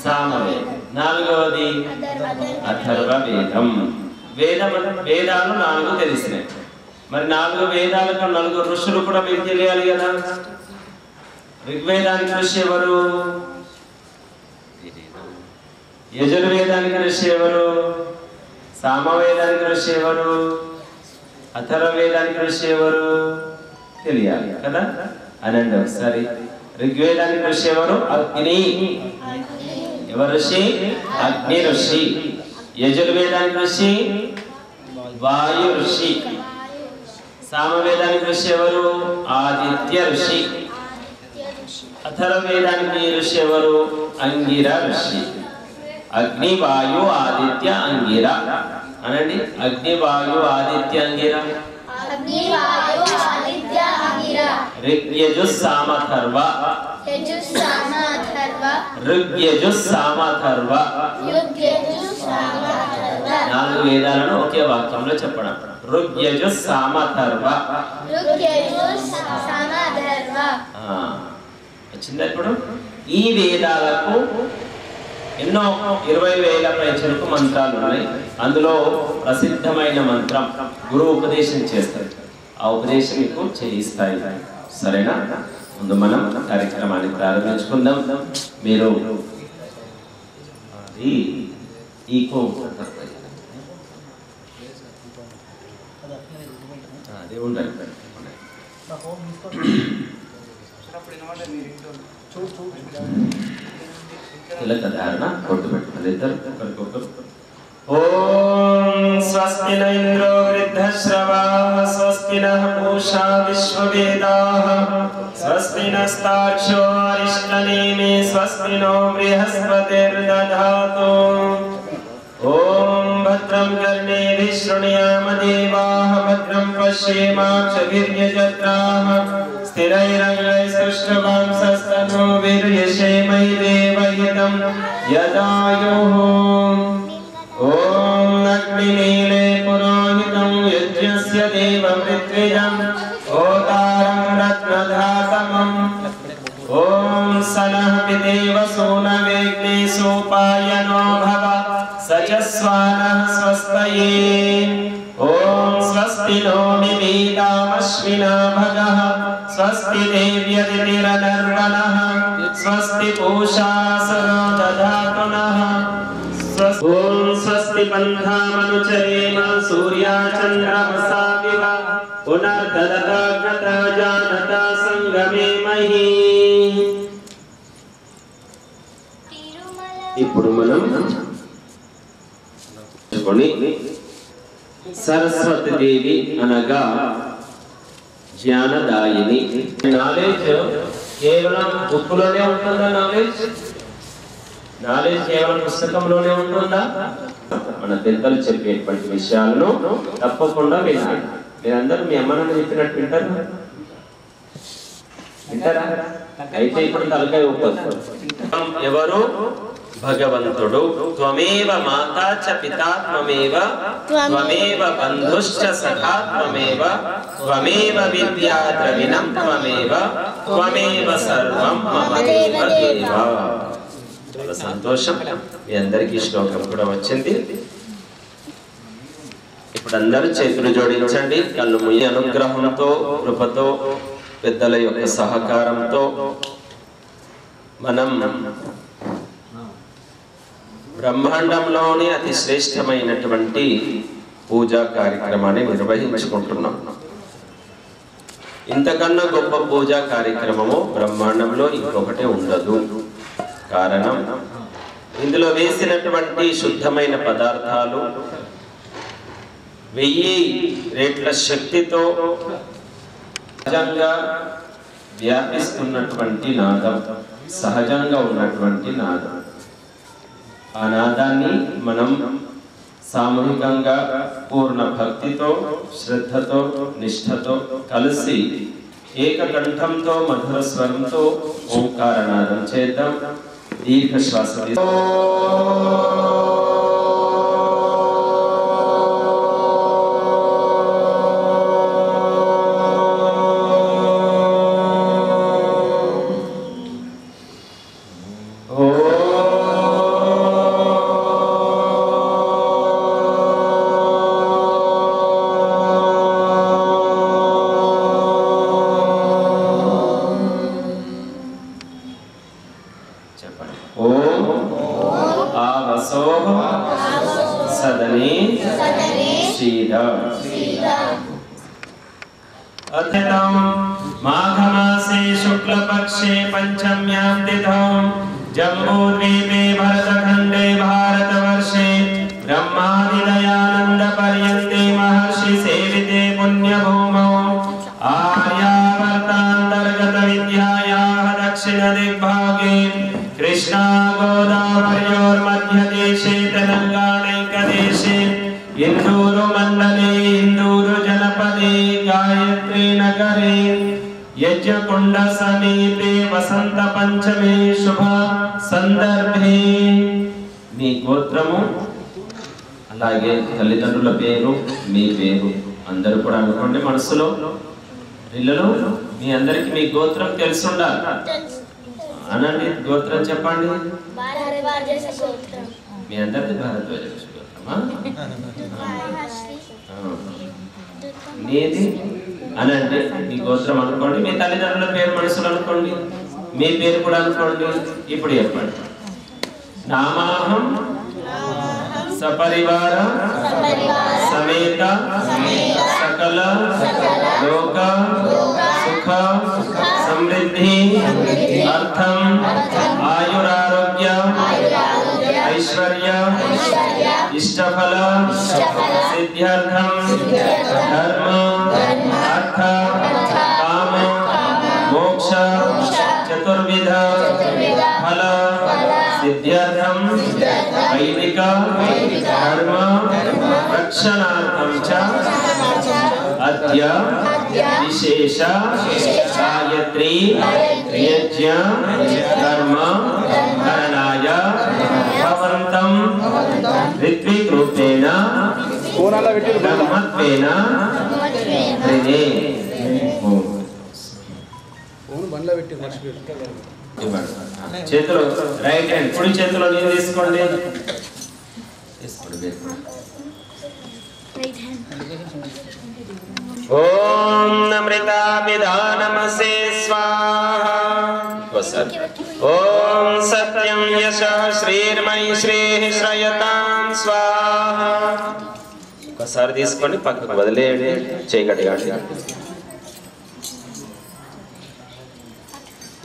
సామవేదం. నాలుగవది అథర్వవేదం. వేదాలు 4 తెలిసినాయి. మరి 4 వేదాలకు 4 ఋషులు కూడా మీకు తెలియాలి కదా. ఋగ్వేదానికి ఋషి ఎవరు? యజుర్వేదానికి ఋషి ఎవరు? సామవేదానికి ఋషి ఎవరు? అథర్వవేదానికి ఋషి ఎవరు? తెలియాలి కదా. అనండి ఒకసారి. ఋగ్వేదానికి ఋషి ఎవరు? అగ్ని. ఎవరు ఋషి? అగ్ని ఋషి. యజుర్వేదానికి ఋషి వాయు ఋషి. సామవేదానికి ఋషి ఎవరు? ఆదిత్య ఋషి. అథర్వవేదానికి ఋషి ఎవరు? అంగిర ఋషి. అగ్ని వాయు ఆదిత్య అంగిర అనండి. అగ్ని వాయు ఆదిత్య అంగిర. ఋగ్యజు సామథర్వ. ఋగ్యజు సామథర్వ. 4 వేదాలను ఒకే వాక్యంలో చెప్పడం. ఋగ్యజు సామథర్వ. వచ్చిందా ఇప్పుడు? ఈ వేదాలకు ఎన్నో 20,000 పైచలకు మంత్రాలు ఉన్నాయి. అందులో ప్రసిద్ధమైన మంత్రం గురువు ఉపదేశం చేస్తారు. ఆ ఉపదేశం మీకు చేయిస్తాయి. సరేనా? ముందు మనం కార్యక్రమాన్ని ప్రారంభించుకుందాం. మీరు అదే ఉండాలి. తిలకధారణ కొట్టు పెట్టుకోవాలి ఇద్దరు ఒకరికొకరు. ఓం స్వస్తి న ఇంద్రో వృద్ధశ్రవాః స్వస్తి నః పూషా విశ్వవేదాః స్వస్తి నస్తార్క్ష్యో అరిష్టనేమి స్వస్తి నో బృహస్పతిర్దధాతు. ఓం భద్రం కర్ణేభిః శృణుయామ దేవాః భద్రం పశ్యేమాక్షభిర్యజత్రాః స్థిరైరంగైస్తుష్టవాంసస్తనోభిర్యశేమైదేవహితం యదాయుః. ఓం అగ్నినీలే పురోహితం యజ్ఞస్య దేవమృత్విజం ఓతారం రత్నధాతమం. ఓం సనః పితేవ సూనవేగ్నే సోపాయనో భవ సచస్వానః స్వస్తయే. ఓం స్వస్తి నో మిమీతామశ్వినా భగః స్వస్తి దేవ్యతిరనర్వణః స్వస్తి పూషా సరో దధాతునః. ఓం స్వస్తి పంథామనుచరేమ సూర్యాచంద్రమసా వివ పునర్దదతాగ్నత జానత సంగమే మహీ. ఇప్పుడు మనం సరస్వతి దేవి అనగా జ్ఞానదాయిని. నాలెడ్జ్ కేవలం బుక్లోనే ఉంటుందా? నాలెడ్జ్ కేవలం పుస్తకంలోనే ఉంటుందా? మన పెద్దలు చెప్పేటువంటి విషయాలను తప్పకుండా వినాలి. మీరందరూ మీ అమ్మను చెప్పినట్టు వింటారా? అయితే ఇప్పుడు తలకాయ ఊపొద్దు. ఎవరు? భగవంతుడు. త్వమేవ మాతా చ పితా త్వమేవ త్వమేవ బంధుశ్చ సఖా త్వమేవ త్వమేవ విద్యా ద్రవిణం త్వమేవ త్వమేవ సర్వం మమ దేవ దేవ. చాలా సంతోషం. మీ అందరికీ శ్లోకం కూడా వచ్చింది. ఇప్పుడు అందరూ చేతులు జోడించండి. కళ్ళు మూయి. అనుగ్రహంతో కృపతో పెద్దల యొక్క సహకారంతో మనం బ్రహ్మాండంలోని అతి శ్రేష్టమైనటువంటి పూజా కార్యక్రమాన్ని నిర్వహించుకుంటున్నాం. ఇంతకన్నా గొప్ప పూజా కార్యక్రమము బ్రహ్మాండంలో ఇంకొకటి ఉండదు. కారణం, ఇందులో వేసినటువంటి శుద్ధమైన పదార్థాలు 1000 రెట్ల శక్తితో సహజంగా వ్యాపిస్తున్నటువంటి నాదం, సహజంగా ఉన్నటువంటి నాదం. ఆ నాదాన్ని మనం సామూహికంగా పూర్ణ భక్తితో, శ్రద్ధతో, నిష్ఠతో కలిసి ఏకకంఠంతో మధుర స్వరంతో ఓంకారనాదం చేద్దాం. దీర్ఘ శ్వాస ఓ वासोः सदने शील अथतं माघमासे शुक्लपक्षे पंचम्यां तिथौ जम्बूद्वीपे भरतखण्डे भारतवर्षे ब्रह्मादिदयानंद पर्यन्ते महर्षि सेविते पुण्यभूमौ आर्यावर्तान्तर्गत विद्यायाः दक्षिण दिग्भागे कृष्णा गोदावर्योर्मध्यदेशे तेलंगानैकदेशे इंदूरु मंडले इंदूरु जनपदे गायत्री नगरे यज्ञकुंड समीपे वसंत पंचमे शुभ संदर्भे మీ గోత్రము అలాగే తల్లిదండ్రుల పేరు మీ పేరు అందరూ కూడా అనుకోండి మనసులో. పిల్లలు మీ అందరికి మీ గోత్రం తెలిసి ఉండాలి అనండి. గోత్రం చెప్పండి. మీ అందరిది భారద్వాజ గోత్రమా? మీది అనండి. మీ గోత్రం అనుకోండి. మీ తల్లిదండ్రుల పేరు మనసులో అనుకోండి. మీ పేరు కూడా అనుకోండి. ఇప్పుడు చెప్పండి. नामाहं सपरिवार समेत सकल लोक सुख समृद्धि अर्थम आयुरारोग्य ऐश्वर्य इष्टफल सिद्ध्यर्थम धर्म अर्थ काम मोक्ष चतुर्विध फल सिद्ध्यर्थम वैदिक धर्म रक्षणार्थम च अद्य विशेष गायत्री यज्ञ कर्म करणाय भवन्तं ऋत्विक रूपेण ब्रह्मत्वेन हृदे చేతులు రైట్ హ్యాండ్ కుడి చేతిలో నీళ్ళు తీసుకోండి. ఓం అమృతాభిధానమసే స్వాహా. ఓం సత్యం యశః శ్రీర్మయి శ్రీః శ్రయతాం స్వాహా. ఒకసారి తీసుకోండి, పక్కకు వదిలేయండి, చేయగలిగాండి.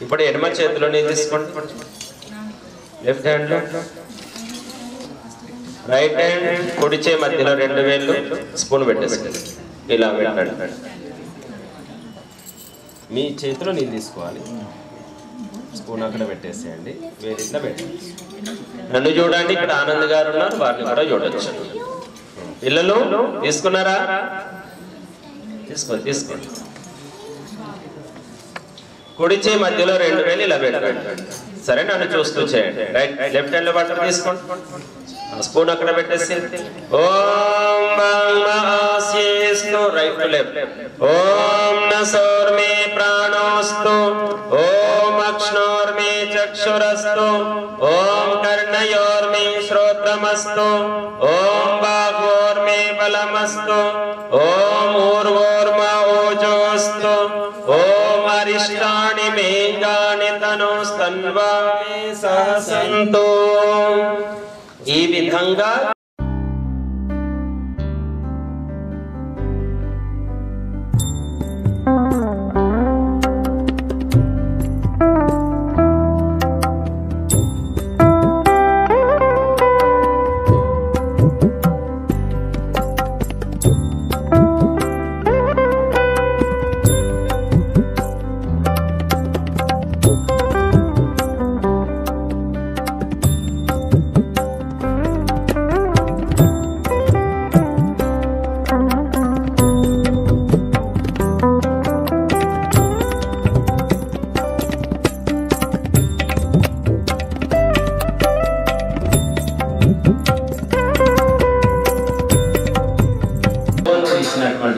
ఇప్పుడు ఎడమ చేతిలో నీళ్ళు తీసుకోండి. లెఫ్ట్ హ్యాండ్ లో, రైట్ హ్యాండ్ కుడి చేయి మధ్యలో 2 వేళ్ళు స్పూన్ పెట్టేసుకోండి. ఇలా పెట్టండి. మీ చేతిలో నీళ్ళు తీసుకోవాలి. స్పూన్ అక్కడ పెట్టేసేయండి. వేరే ఇట్లా పెట్టండి. నన్ను చూడండి, ఇక్కడ ఆనంద్ గారు ఉన్నారు, వారిని కూడా చూడొచ్చు. పిల్లలు తీసుకున్నారా? తీసుకోండి. కుడి చేయి మధ్యలో 2 వేలు ఇలా పెట్టండి. సరే, నన్ను చూస్తూ చేయండి. రైట్ లెఫ్ట్ హ్యాండ్ లో బట్టలు తీసుకోండి. స్పూన్ అక్కడ పెట్టేసి ఓం మహాస్యేస్తు రైట్ టు లెఫ్ట్. ఓం నసోర్మే ప్రాణోస్తు. ఓం అక్ష్ణోర్మే చక్షురస్తు. ఓం కర్ణయోర్మే శ్రోత్రమస్తు. ఓం బాహోర్మే బలమస్తు. ఓం ఊర్వోర్మ ఓజోస్తు. ఓం అరిష్టాని మేఘాని తనోస్తన్వామి సహసంతు. ఈ విధంగా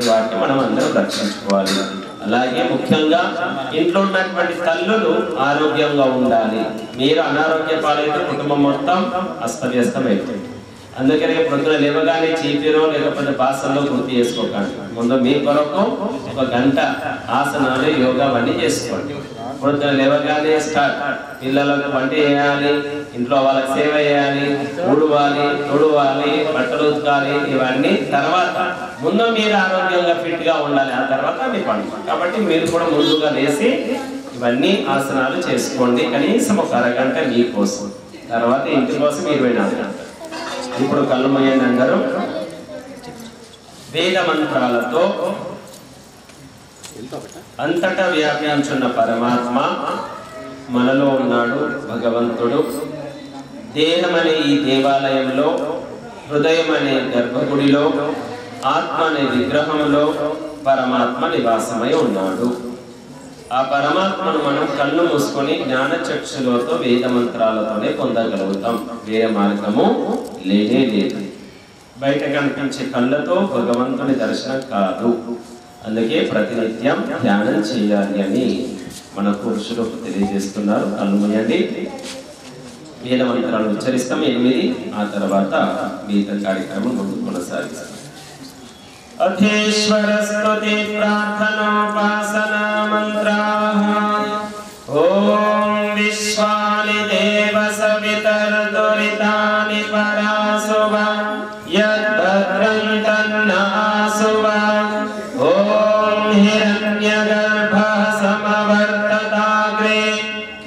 వాటిని మనం అందరం రక్షించుకోవాలి. అలాగే ముఖ్యంగా ఇంట్లో ఉన్నటువంటి తల్లులు ఆరోగ్యంగా ఉండాలి. మీరు అనారోగ్య పాలైతే కుటుంబం మొత్తం అస్తవ్యస్తం అయిపోయింది. అందుకనే ప్రొద్దున లేవగానే చీపిరో లేకపోతే బాసనలో పూర్తి చేసుకోకండి. ముందు మీ కొరకు 1 గంట ఆసనాలు యోగా అవన్నీ చేసుకోండి. ప్రొద్దున లేవగానే స్టార్ట్. పిల్లలకు వంట చేయాలి, ఇంట్లో వాళ్ళకి సేవ చేయాలి, ఊడవాలి, తుడవాలి, బట్టలు ఉతకాలి, ఇవన్నీ తర్వాత. ముందు మీరు ఆరోగ్యంగా ఫిట్ గా ఉండాలి, ఆ తర్వాత మీ పని. కాబట్టి మీరు కూడా ముందుగా లేచి ఇవన్నీ ఆసనాలు చేసుకోండి, కనీసం 1 అరగంట మీకోసం, తర్వాత ఇంటి కోసం 24 గంటలు. ఇప్పుడు కళ్ళు మూయండి అందరూ. వేద మంత్రాలతో అంతటా వ్యాపించున్న పరమాత్మ మనలో ఉన్నాడు. భగవంతుడు దేహం అనే ఈ దేవాలయంలో, హృదయం అనే గర్భగుడిలో, ఆత్మ అనే విగ్రహంలో పరమాత్మ నివాసమై ఉన్నాడు. ఆ పరమాత్మను మనం కళ్ళు మూసుకొని జ్ఞానచక్షులతో వేద మంత్రాలతోనే పొందగలుగుతాం. వేరే మార్గము లేనే లేదు. బయట కనిపించే కళ్ళతో భగవంతుని దర్శనం కాదు. అందుకే ప్రతినిత్యం ధ్యానం చేయాలి అని మన పురుషులకు తెలియజేస్తున్నారు. కళ్ళు మూయండి. వేద మంత్రాలు ఉచ్చరిస్తాం 8. ఆ తర్వాత మిగతా కార్యక్రమం ముందు కొనసాగిస్తాం. अधीश्वर स्तुति प्रार्थनोपासना मंत्राः। ओम विश्वानि देव सवितर्दुरितानि परासुव यद्भद्रं तन्नासुव। ओम हिरण्यगर्भः समवर्तताग्रे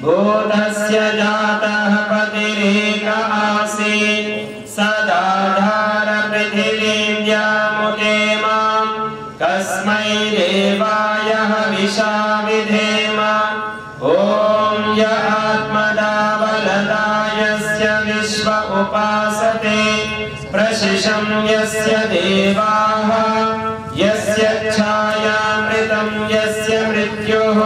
भूतस्य जातः पतिरेक आसीत् सदाधार पृथिवीं व्यामुखे कस्मै देवाय हविषा विधेम। ओम य आत्मदा बलदा यस्य विश्व उपासते प्रशिशं यस्य देवाः यस्य छायामृतं यस्य मृत्युः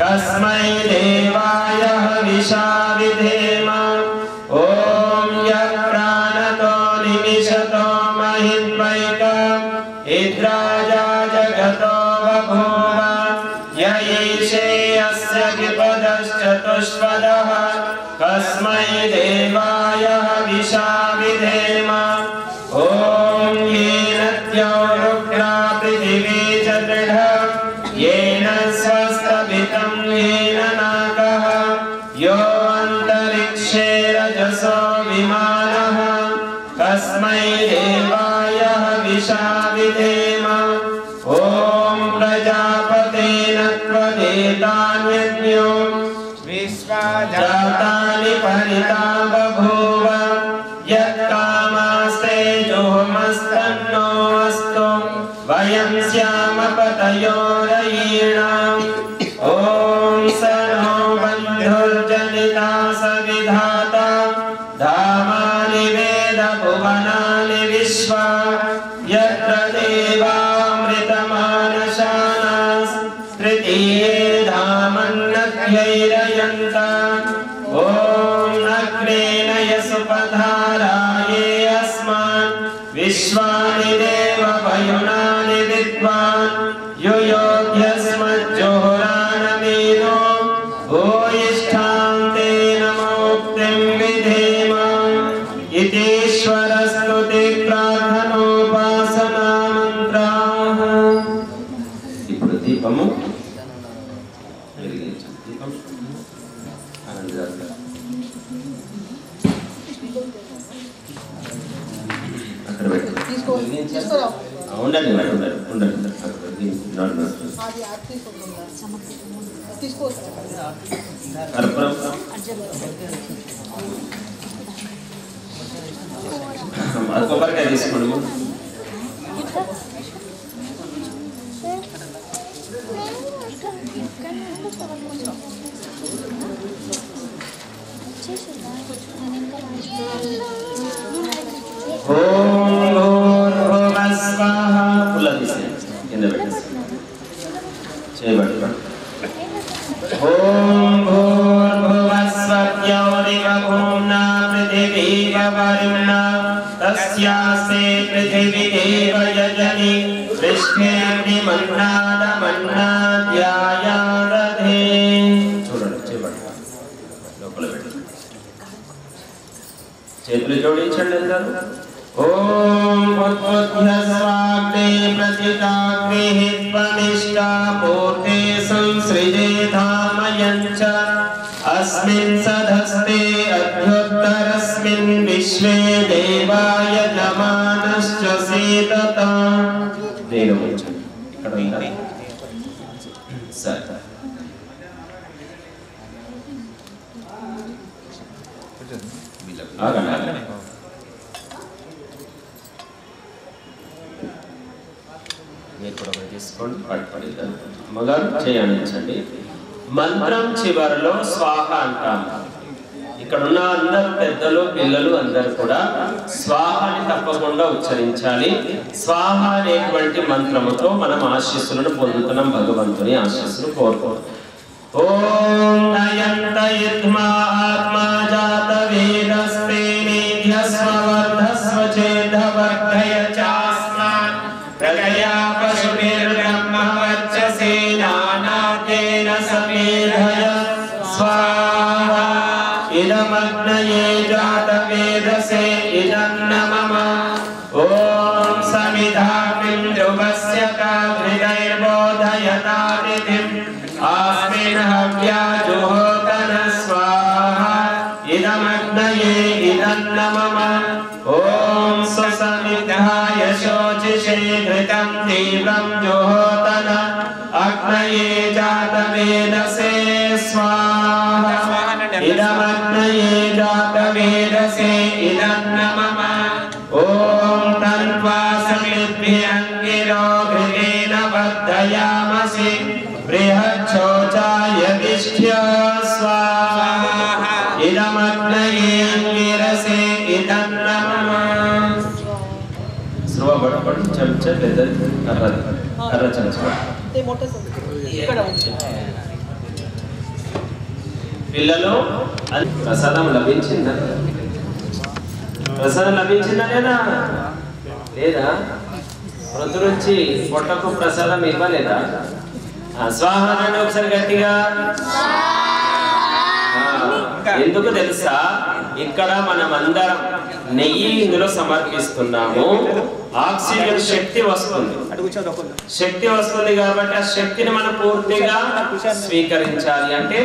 कस्मै देवाय हविषा विधेम। ओम य प्राणतो निमिषतो महिद्वैक इद्राजा जगतो बभूव य ईशे यस्य विपदश्चतुष्पदः कस्मै देवाय हविषा विधेम। ओम येन द्यौरुग्रा पृथिवी च दृढा येन स्वस्तभितं येन नाकः यो अन्तरिक्षे रजसो विमानः कस्मै देवाय हविषा विधेम। ओम प्रजापतेन त्वदेतान्यज्ञो विश्वा जातानि परिता बभूव यत्कामास्ते जोमस्तन्नो अस्तु वयं स्याम पतयोरयीणाम्। ओम स नो बन्धुर्जनिता सविधाता धामानि वेद भुवनानि विश्वा यत्र देवामृतमानशानास् तृतीये धामन्नद्यैरयन्तान्। ओम अग्नेन यसुपधाराये अस्मान् विश्वानि देव वयुनानि विद्वान् युयोध्यस्मज्जोहरानमीनो भूयिष्ठां तेन मुक्तिं विधेम। इतीश्वर स्तुति प्रार्थनोपासना मंत्राः। ఇప్పుడు దీపము వెలిగించు. దీపం ఆనందదాయక. అక్కడ పెట్టు. తీసుకోరా. ఉండండి మేడం, ఉండండి. అది యాడ్ తీసుకుందా? తీసుకోవచ్చు. కర్పూరం కొబ్బరికాయ తీసుకోండి. పుల్ల తీసేయండి, కింద పెట్టేసి చేయబడి. ఓం భూర్భువస్వత్యౌరివ భూమ్నా పృథివీవ వరుణా తస్యాస్తే పృథివీ దేవ యజని పృష్ఠేర్నిమన్నాదమన్నాద్యాయాదధే. చూడండి చేయబడి లోపల పెట్టి చేతులు జోడించండి అందరూ. ఓం ఉద్బుద్ధ్యస్వాగ్నే ప్రతికాగ్నిః త్వమిష్టా పూర్తే సంసృజేధామయంచ అస్మిన్ సధస్తే అధ్యుత్తరస్మిన్ విశ్వే దేవాయ జమానశ్చ సీతతా. నేను ఇక్కడ ఉంది సరే. మీరు కూడా తీసుకోండి. అమ్మగారు చేయండి. మంత్రం చివరిలో స్వాహ అంటాము. ఇక్కడ ఉన్న అందరు పెద్దలు పిల్లలు అందరూ కూడా స్వాహాని తప్పకుండా ఉచ్చరించాలి. స్వాహ అనేటువంటి మంత్రముతో మనం ఆశీస్సులను పొందుతున్నాం. భగవంతుని ఆశీస్సులు కోరుకోరు. ఓం నయంతయిత్మా ఆత్మా జాత వేదస్తే నిధ్యస్వవర్ధస్వ చేదవర్ధయ చాస్మాన్ ప్రజయా పశుభిర్బ్రహ్మవర్చసేనానాదేన సమేధయ స్వాహా. ఇదమగ్నయే జాత వేదసే ఇదన్న మమ. ఓం సమిధామిం ధ్రువస్య కాఘృతైర్బోధయతాదితిం ఆస్మిన్ హవ్యా జుహోతన స్వాహా. ఇదమగ్నయే ఇదన్న మమ. ఓం సుసమిధాయ శోచిషే ఘృతం తీవ్రం జుహోతన అగ్నయే జాత వేదసే స్వాహా. ఇదమగ్నయే జాత వేదసే ఇదన్న మమ. ఓం తన్వా సమిద్భ్యంగిరో ఘృతేన వర్ధయామసి బృహచ్చోచాయ విష్ఠ్య స్వాహా. ఇదమగ్నయే అంగిరసే ఇదన్న మమ. స్లో బడబడి చెంచ లేదా కర్ర చెంచ పిల్లలు ప్రసాదం లభించిందా? ప్రసాదం లభించిందా లేదా? లేదా? ప్రొద్దు నుంచి పొట్టకు ప్రసాదం ఇవ్వలేదా? స్వాహాన్ని ఒకసారి గట్టిగా. ఎందుకు తెలుసా? ఇక్కడ మనం అందరం నెయ్యి ఇందులో సమర్పిస్తున్నాము. ఆక్సిజన్ శక్తి వస్తుంది కాబట్టి ఆ శక్తిని మనం పూర్తిగా స్వీకరించాలి. అంటే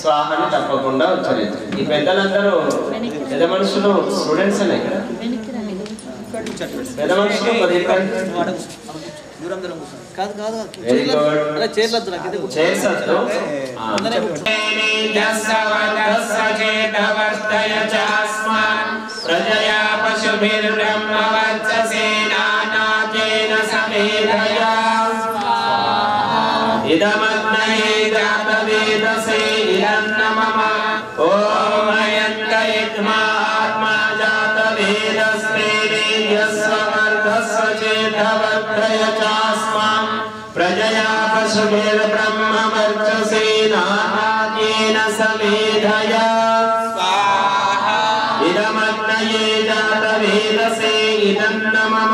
స్వాహాన్ని తప్పకుండా ఉచ్చరించాలి. ఈ పెద్దలందరూ పెద్ద మనుషులు స్టూడెంట్స్ అనే కదా, పెద్ద మనుషులు ప్రజయా పశుభిర్బ్రహ్మవర్చసేనానాదేన సమేధయా. ఇదమగ్నయే జాత వేదసే ఇదన్న మమ. ఓం అయంతయిత్మా ఆత్మా జాత వేదస్తే నిధ్యస్వవర్ధస్వ చేదవర్ధయ చాస్మాన్ ప్రజయా పశుభిర్బ్రహ్మవర్చసేనానాదేన సమేధయా. ఇదమగ్నయే జాత వేదసే ఇదన్న మమ.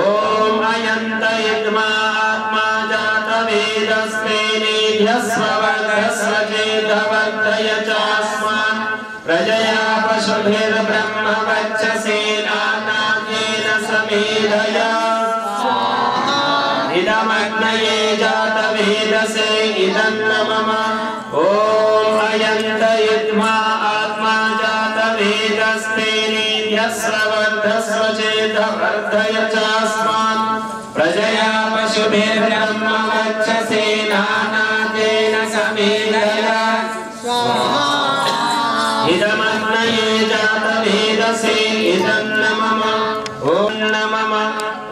ఓం అయంతయిత్మా ఆత్మా జాత వేదస్తే నిధ్యస్వవర్ధస్వ చేదవర్ధయ చాస్మాన్ ప్రజయా పశుభిర్బ్రహ్మవర్చసేనానాదేన సమేధయా. ఇదమగ్నయే జాత వేదసే ఇదన్న మమ. ఓం అయంతయిత్మా ఆత్మా జాత వేదస్తే నిధ్యస్వవర్ధస్వ చేదవర్ధయ చాస్మాన్ ప్రజయా పశుభిర్బ్రహ్మవర్చసేనానాదేన సమేధయా. ఇదమగ్నయే జాత వేదసే ఇదన్న మమ. ఓం నమః.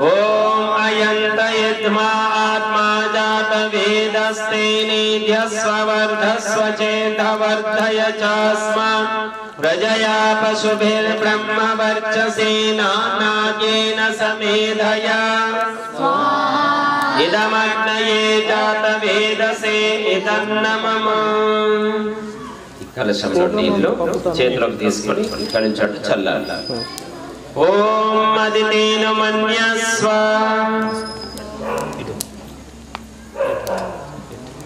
ఓం అయంతయిత్మా ఆత్మా జాత వేదస్తే నిధ్యస్వవర్ధస్వ చేదవర్ధయ చాస్మాన్ ప్రజయా పశుభిర్బ్రహ్మవర్చసేనానాదేన సమేధయా. ఇదమగ్నయే జాత వేదసే ఇదన్న మమ. కలశంలో నీళ్లు చేతిలోకి తీసుకొని ఇక్కడి నుంచి అటు చల్లాలి. ఓం అదితేను మన్యస్వ.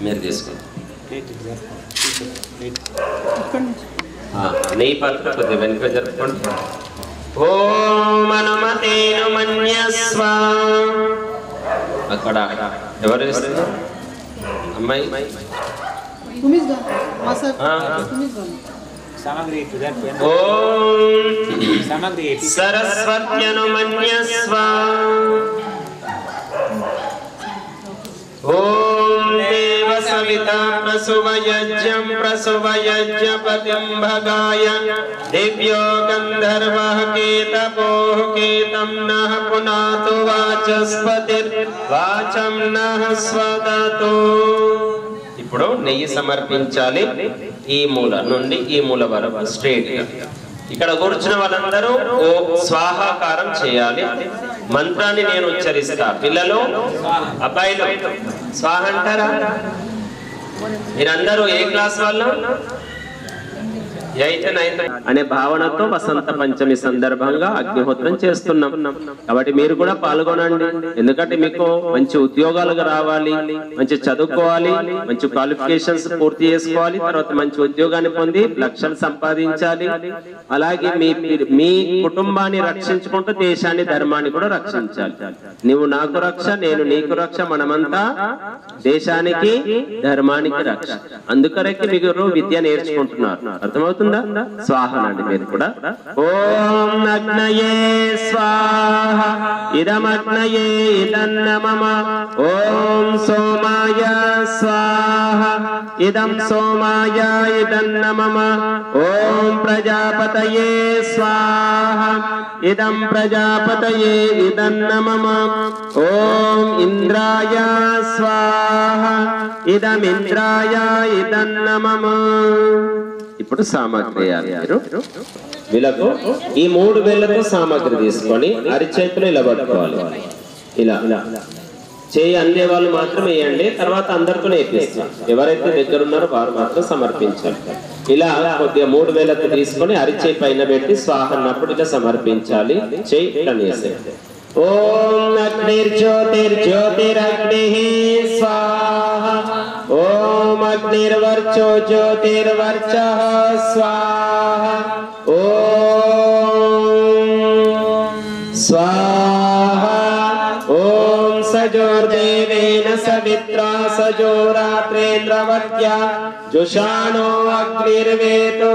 మీరు తీసుకోండి. నెయ్యి పాత్ర కొద్దిగా వెనుక జరుపుకోండి. ఓం అనుమతేను మన్యస్వ. అక్కడ ఎవరు ఇస్తున్నారు అమ్మాయి? ఓం సరస్వత్యను మన్యస్వ. ఓం దేవ సవితా ప్రసువయజ్ఞం ప్రసువయజ్ఞపతిం భగాయ దివ్యో గంధర్వః కేతపోః కేతం నః పునాతు వాచస్పతిర్ వాచం నః స్వదతు. ఇప్పుడు నెయ్యి సమర్పించాలి. ఈ మూల నుండి ఈ మూల వరకు స్ట్రైట్ గా. ఇక్కడ కూర్చున్న వాళ్ళందరూ ఓ స్వాహాకారం చేయాలి. మంత్రాన్ని నేను ఉచ్చరిస్తా. పిల్లలు అబ్బాయిలు స్వాహ అంటారా? మీరందరూ ఏ క్లాస్ వాళ్ళు? 8th 9th అనే భావనతో వసంత పంచమి సందర్భంగా అగ్నిహోత్రం చేస్తున్నాం. కాబట్టి మీరు కూడా పాల్గొనండి. ఎందుకంటే మీకు మంచి ఉద్యోగాలుగా రావాలి, మంచి చదువుకోవాలి, మంచి క్వాలిఫికేషన్స్ పూర్తి చేసుకోవాలి, తర్వాత మంచి ఉద్యోగాన్ని పొంది లక్షలు సంపాదించాలి. అలాగే మీ కుటుంబాన్ని రక్షించుకుంటూ దేశాన్ని ధర్మాన్ని కూడా రక్షించాలి. నువ్వు నాకు రక్ష, నేను నీకు రక్ష, మనమంతా దేశానికి ధర్మానికి రక్ష. అందుకరకి మీరు విద్య నేర్చుకుంటున్నారు. అర్థమవుతుందా? స్వాహనండి మీరు కూడా. ఓం అగ్నయే స్వాహ ఇదమగ్నయే ఇదన్నమమ. ఓం సోమాయ స్వాహ ఇదం సోమాయ ఇదన్నమమ. ఓం ప్రజాపతయే స్వాహ ఇదం ప్రజాపతయే ఇదన్నమమ. ఓం ఇంద్రాయ స్వాహ ఇదమింద్రాయ ఇదన్నమమ. ఇప్పుడు సామాగ్రి మీరు వీళ్ళకు ఈ 3 వేళ్లతో సామాగ్రి తీసుకొని అరిచేతులు ఇలా పట్టుకోవాలి. ఇలా చేయి అందే వాళ్ళు మాత్రం వేయండి. తర్వాత అందరితో నేర్పిస్తాం. ఎవరైతే దగ్గర ఉన్నారో వారు మాత్రం సమర్పించాలి. ఇలా కొద్దిగా 3 వేళ్లతో తీసుకొని అరిచేయి పైన పెట్టి స్వాహ అన్నప్పుడు ఇలా సమర్పించాలి. చేయి ఇట్లా వేసేది. ఓం అగ్నిర్జ్యోతిర్జ్యోతిరగ్నిః స్వాహ. ఓం అగ్నిర్వర్చో జ్యోతిర్వర్చః స్వాహ. ఓం స్వాహ. ఓం సజోర్దేవేన సవిత్రా సజోరాత్రేంద్రవత్యా జుషాణో అగ్నిర్వేతో.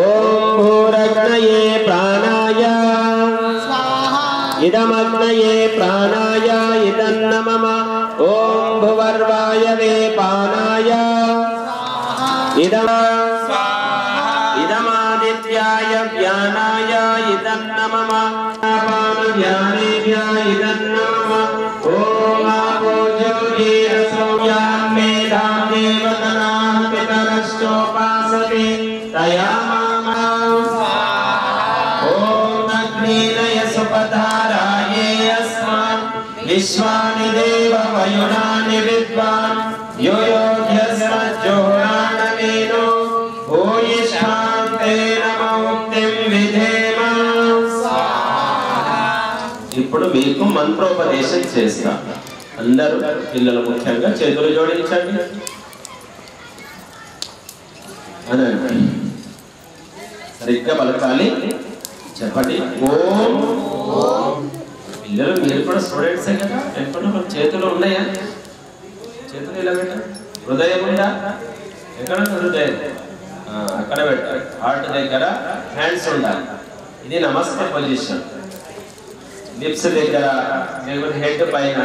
ఓం భూరగ్నయే ప్రాణాయ ఇదమగ్నయే ప్రాణాయ ఇదన్నమమ. ఓం భువర్వాయవే పానాయ ఇదమాదిత్యాయ వ్యానాయ ఇదన్నమమ. ఇదన్నమమ. ఓం ఆపో జ్యోతిరసోయాం మేధాం దేవగణాః పితరశ్చోపాసతే తయా విశ్వాని దేవ వయునాని విద్వాన్ యో యోధ్యస్మజ్జోరాణమేనో భూయిష్ఠాంతేన మౌక్తిం విధేమ. ఇప్పుడు మీకు మంత్రోపదేశం చేస్తా. అందరూ పిల్లలు ముఖ్యంగా చేతులు జోడించండి అనండి. సరిగ్గా పలకాలి. చెప్పండి. ఓం. పిల్లలు మీరు కూడా స్టూడెంట్సే కదా. ఎక్కడ చేతులు ఉన్నాయా? చేతులు ఇలా పెట్టండి. హృదయం ఉందా? ఎక్కడ హృదయం? అక్కడ పెట్టాలి. హార్ట్ దగ్గర హ్యాండ్స్ ఉండాలి. ఇది నమస్తే పొజిషన్. లిప్స్ దగ్గర లేకపోతే హెడ్ పైన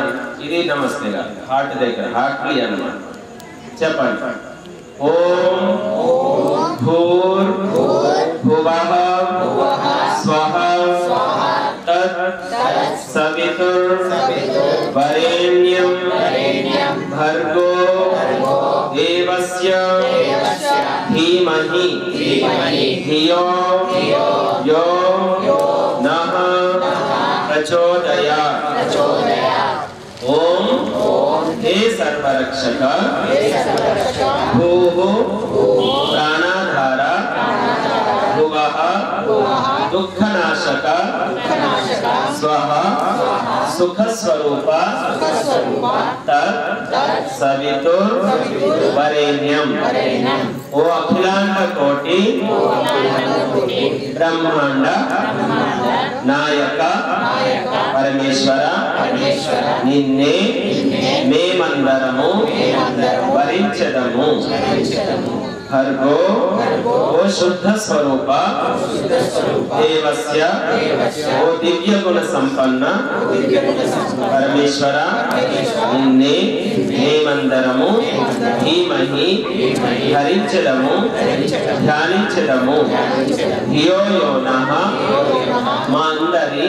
ఇది నమస్తే కాదు. హార్ట్ దగ్గర హార్ట్లీ అన్నమాట. చెప్పండి. ఓం భూర్భువః స్వః సవితుర్వరేణ్యం భర్గో దేవస్య ధీమహి ధియో యో నః ప్రచోదయాత్. ఓం హే సర్వరక్షక భూః ప్రాణాధార భువః దుఃఖనాశక స్వహ సుఖస్వరూప తత్ సవితుర్ వరేణ్యం. ఓ అఖిలాండ కోటి బ్రహ్మాండ నాయక పరమేశ్వర, నిన్నే మేమందరము వరించదము. భర్గో ఓ శుద్ధ స్వరూప దేవస్య, ఓ దివ్య గుణ సంపన్న పరమేశ్వర, నిన్నే మేమందరము ధీమహి ధరించదము ధ్యానించదము. ధియో యోనః, మా అందరి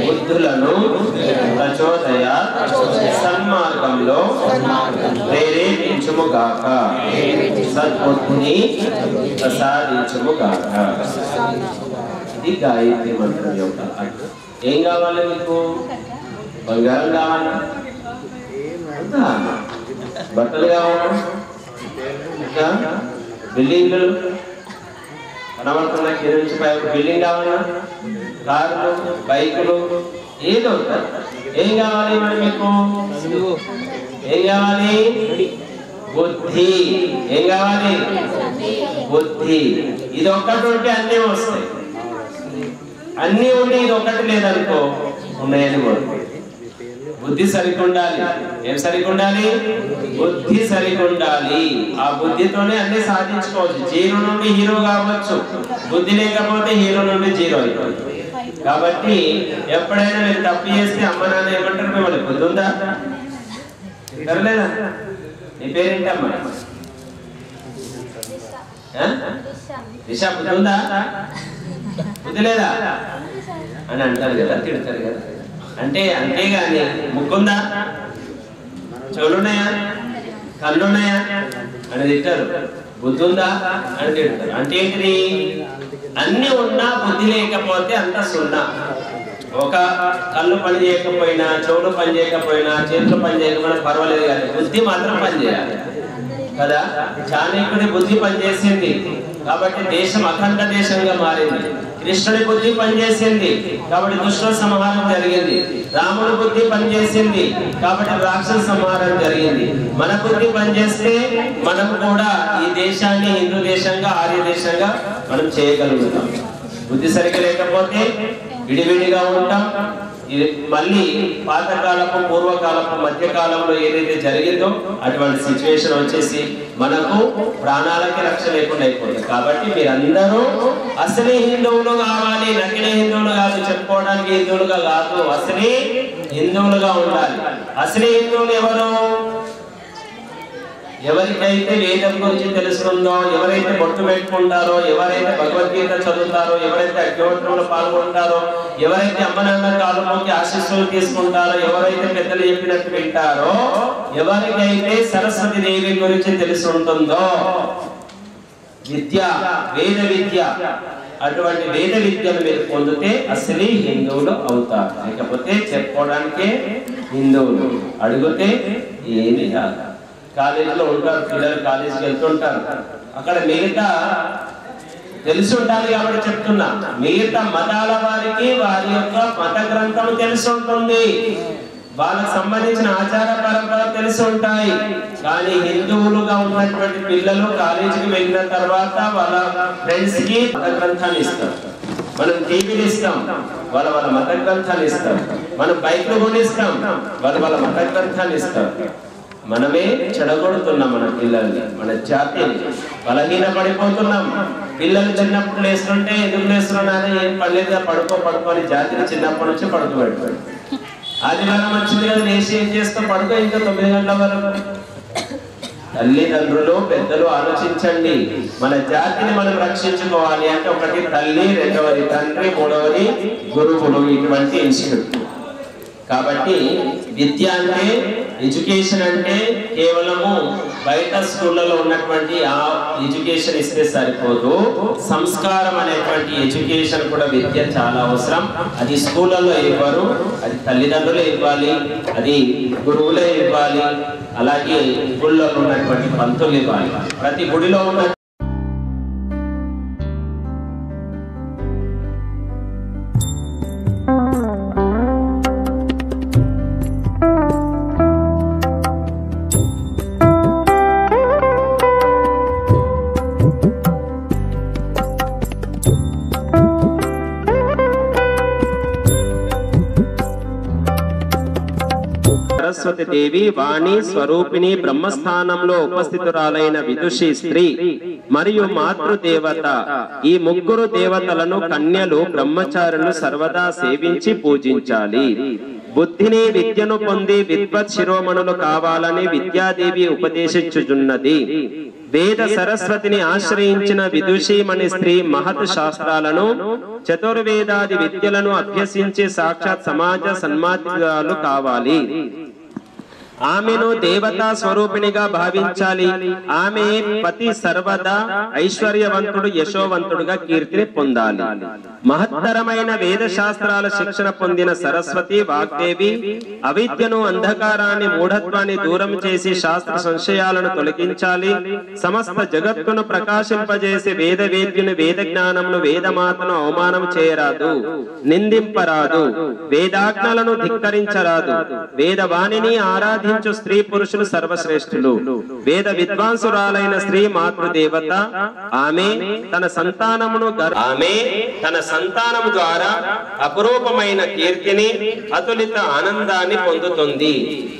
బుద్ధులను ప్రచోదయ సన్మార్గంలో ప్రేరేపించుముగాక. సద్బుద్ధిని ప్రసాదించుముగాక. ఇది గాయత్రి మంత్రం యొక్క అర్థం. ఏం కావాలి మీకు? బంగారం కావాలా? బట్టలు కావాలా? ఇంకా బిల్డింగ్లు కనబడుతున్న కింద నుంచి పై బిల్డింగ్ కావాలా? కార్లు, బైకులు, ఏదో ఏం కావాలి మరి మీకు? ఏం కావాలి? బుద్ధి. ఏం కావాలి? బుద్ధి. ఇది ఒక్కటి ఉంటే అన్నీ వస్తాయి. అన్నీ ఉండి ఇది ఒక్కటి లేదనుకో, ఉన్నాయని బుద్ధి సరికుండాలి. ఏం సరికుండాలి? బుద్ధి సరికుండాలి. ఆ బుద్ధితోనే అన్ని సాధించుకోవచ్చు. జీరో నుండి హీరో కావచ్చు. బుద్ధి లేకపోతే హీరో నుండి జీరో అయిపోతుంది. కాబట్టి ఎప్పుడైనా మీరు తప్పు చేస్తే అమ్మ నాన్న ఏమంటారు? మిమ్మల్ని బుద్ధి ఉందా? లేదా? నీ పేరేంటమ్మా? దిశ బుద్ధి ఉందా? బుద్ధి లేదా అని అంటారు కదా, తిడతారు కదా. అంటే అంతేగాని ముక్కుందా, చెవులున్నాయా, కళ్ళున్నాయా అని తింటారు. బుద్ధి ఉందా అని తింటారు. అంటే ఏంటిది? అన్ని ఉన్నా బుద్ధి లేకపోతే అంత సున్నా. ఒక కళ్ళు పని చేయకపోయినా, చెవులు పని చేయకపోయినా, చేతులు పని చేయకపోయినా పర్వాలేదు, కానీ బుద్ధి మాత్రం పని చేయాలి కదా. చాణక్యుడి బుద్ధి పనిచేసింది కాబట్టి దేశం అఖండ దేశంగా మారింది. కృష్ణుడి బుద్ధి పనిచేసింది కాబట్టి దుష్ట సంహారం జరిగింది. రాముడి బుద్ధి పనిచేసింది కాబట్టి రాక్షస సంహారం జరిగింది. మన బుద్ధి పనిచేస్తే మనం కూడా ఈ దేశాన్ని హిందూ దేశంగా, ఆర్య దేశంగా మనం చేయగలుగుతాం. బుద్ధి సరిగ్గా లేకపోతే విడివిడిగా ఉంటాం. ఇది మళ్ళీ పాతకాలపు, పూర్వకాలపు, మధ్యకాలంలో ఏదైతే జరిగిందో అటువంటి సిచ్యువేషన్ వచ్చేసి మనకు ప్రాణాలకి రక్షణ లేకుండా అయిపోతుంది. కాబట్టి మీరందరూ అసలీ హిందువులు కావాలి, నకిలీ హిందువులు కాదు. చెప్పుకోవడానికి హిందువులుగా కాదు, అసలీ హిందువులుగా ఉండాలి. అసలీ హిందువులు ఎవరు? ఎవరికైతే వేదం గురించి తెలుస్తుందో, ఎవరైతే బొట్టు పెట్టుకుంటారో, ఎవరైతే భగవద్గీత చదువుతారో, ఎవరైతే అగ్నిహోత్రంలో పాల్గొంటారో, ఎవరైతే అమ్మ నాన్న కాలంలోకి ఆశీస్సులు తీసుకుంటారో, ఎవరైతే పెద్దలు చెప్పినట్టు వింటారో, ఎవరికైతే సరస్వతి దేవి గురించి తెలిసి ఉంటుందో, విద్య, వేద విద్య, అటువంటి వేద విద్యను మీరు పొందితే అసలీ హిందువులు అవుతారు. లేకపోతే చెప్పుకోవడానికే హిందువులు, అడిగితే ఏమీ కాదు. కాలేజీలో ఉంటారు పిల్లలు, కాలేజీకి వెళ్తుంటారు. అక్కడ మిగతా తెలిసి ఉండాలి కాబట్టి చెప్తున్నా, మిగతా మతాల వారికి వారి యొక్క మత గ్రంథం తెలిసి ఉంటుంది, వాళ్ళకి సంబంధించిన ఆచార పరంపర తెలిసి ఉంటాయి. కానీ హిందువులుగా ఉన్నటువంటి పిల్లలు కాలేజీకి వెళ్ళిన తర్వాత వాళ్ళ ఫ్రెండ్స్ కి మత గ్రంథాన్ని ఇస్తారు. మనం టీవీలు ఇస్తాం, వాళ్ళ వాళ్ళ మత గ్రంథాన్ని ఇస్తాం. మనం బైక్లు కొనిస్తాం, వాళ్ళ మత గ్రంథాన్ని ఇస్తాం. మనమే చెడగొడుతున్నాం మన పిల్లల్ని, మన జాతిని బలహీన పడిపోతున్నాం. పిల్లలు చిన్నప్పుడు లేస్తుంటే ఎందుకు లేస్తున్నారని, ఏం పర్లేదుగా పడుకో అని జాతిని చిన్నప్పటి నుంచి పడుకోబెట్టాడు. ఆదివారం వచ్చింది కదా, లేచి ఏం చేస్తాం? పడుకో ఇంకా 9 గంటల వరకు. తల్లిదండ్రులు, పెద్దలు ఆలోచించండి. మన జాతిని మనం రక్షించుకోవాలి అంటే ఒకటి తల్లి, రెండవది తండ్రి, మూడవది గురువులు, ఇటువంటి ఇన్స్టిట్యూట్. కాబట్టి విద్య అంటే, ఎడ్యుకేషన్ అంటే కేవలము బయట స్కూళ్ళలో ఉన్నటువంటి ఆ ఎడ్యుకేషన్ ఇస్తే సరిపోదు. సంస్కారం అనేటువంటి ఎడ్యుకేషన్ కూడా విద్య చాలా అవసరం. అది స్కూళ్ళలో ఇవ్వరు, అది తల్లిదండ్రులే ఇవ్వాలి, అది గురువులే ఇవ్వాలి, అలాగే గుళ్ళలో ఉన్నటువంటి పంతులు ఇవ్వాలి. ప్రతి గుడిలో ఉన్న సరస్వతి దేవి వాణి స్వరూపిణి బ్రహ్మస్థానంలో ఉపస్థితురాలైన విదుషి స్త్రీ మరియు మాతృదేవత ఈ ముగ్గురు దేవతలను కన్యలు బ్రహ్మచారులు సర్వదా సేవించి పూజించాలి. బుద్ధిని విద్యను పొంది విద్వత్ శిరోమణులు కావాలని విద్యాదేవి ఉపదేశించుచున్నది. వేద సరస్వతిని ఆశ్రయించిన విదుషీమణి స్త్రీ మహత్ శాస్త్రాలను చతుర్వేదాది విద్యలను అభ్యసించి సాక్షాత్ సమాజ సన్మార్గురాలు కావాలి. ఆమెను దేవతా స్వరూపిణిగా భావించాలి. ఆమె పతి సర్వదా ఐశ్వర్యవంతుడు యశోవంతుడుగా కీర్తిని పొందాలి. మహత్తరమైన వేద శాస్త్రాల శిక్షణ పొందిన సరస్వతి వాగ్దేవి అవిద్యను అంధకారాన్ని మూఢత్వాన్ని దూరం చేసి శాస్త్ర సంశయాలను తొలగించాలి. సమస్త జగత్తును ప్రకాశింపజేసి వేద వేద్యుని వేద జ్ఞానమును వేదమాతను అవమానం చేయరాదు, నిందింపరాదు, వేదాజ్ఞలను ధిక్కరించరాదు. వేదవాణిని ఆరాధి స్త్రీ పురుషులు సర్వశ్రేష్ఠులు. వేద విద్వాంసురాలైన స్త్రీ మాతృదేవత. ఆమె తన సంతానము ద్వారా అపురూపమైన కీర్తిని అతులిత ఆనందాన్ని పొందుతుంది.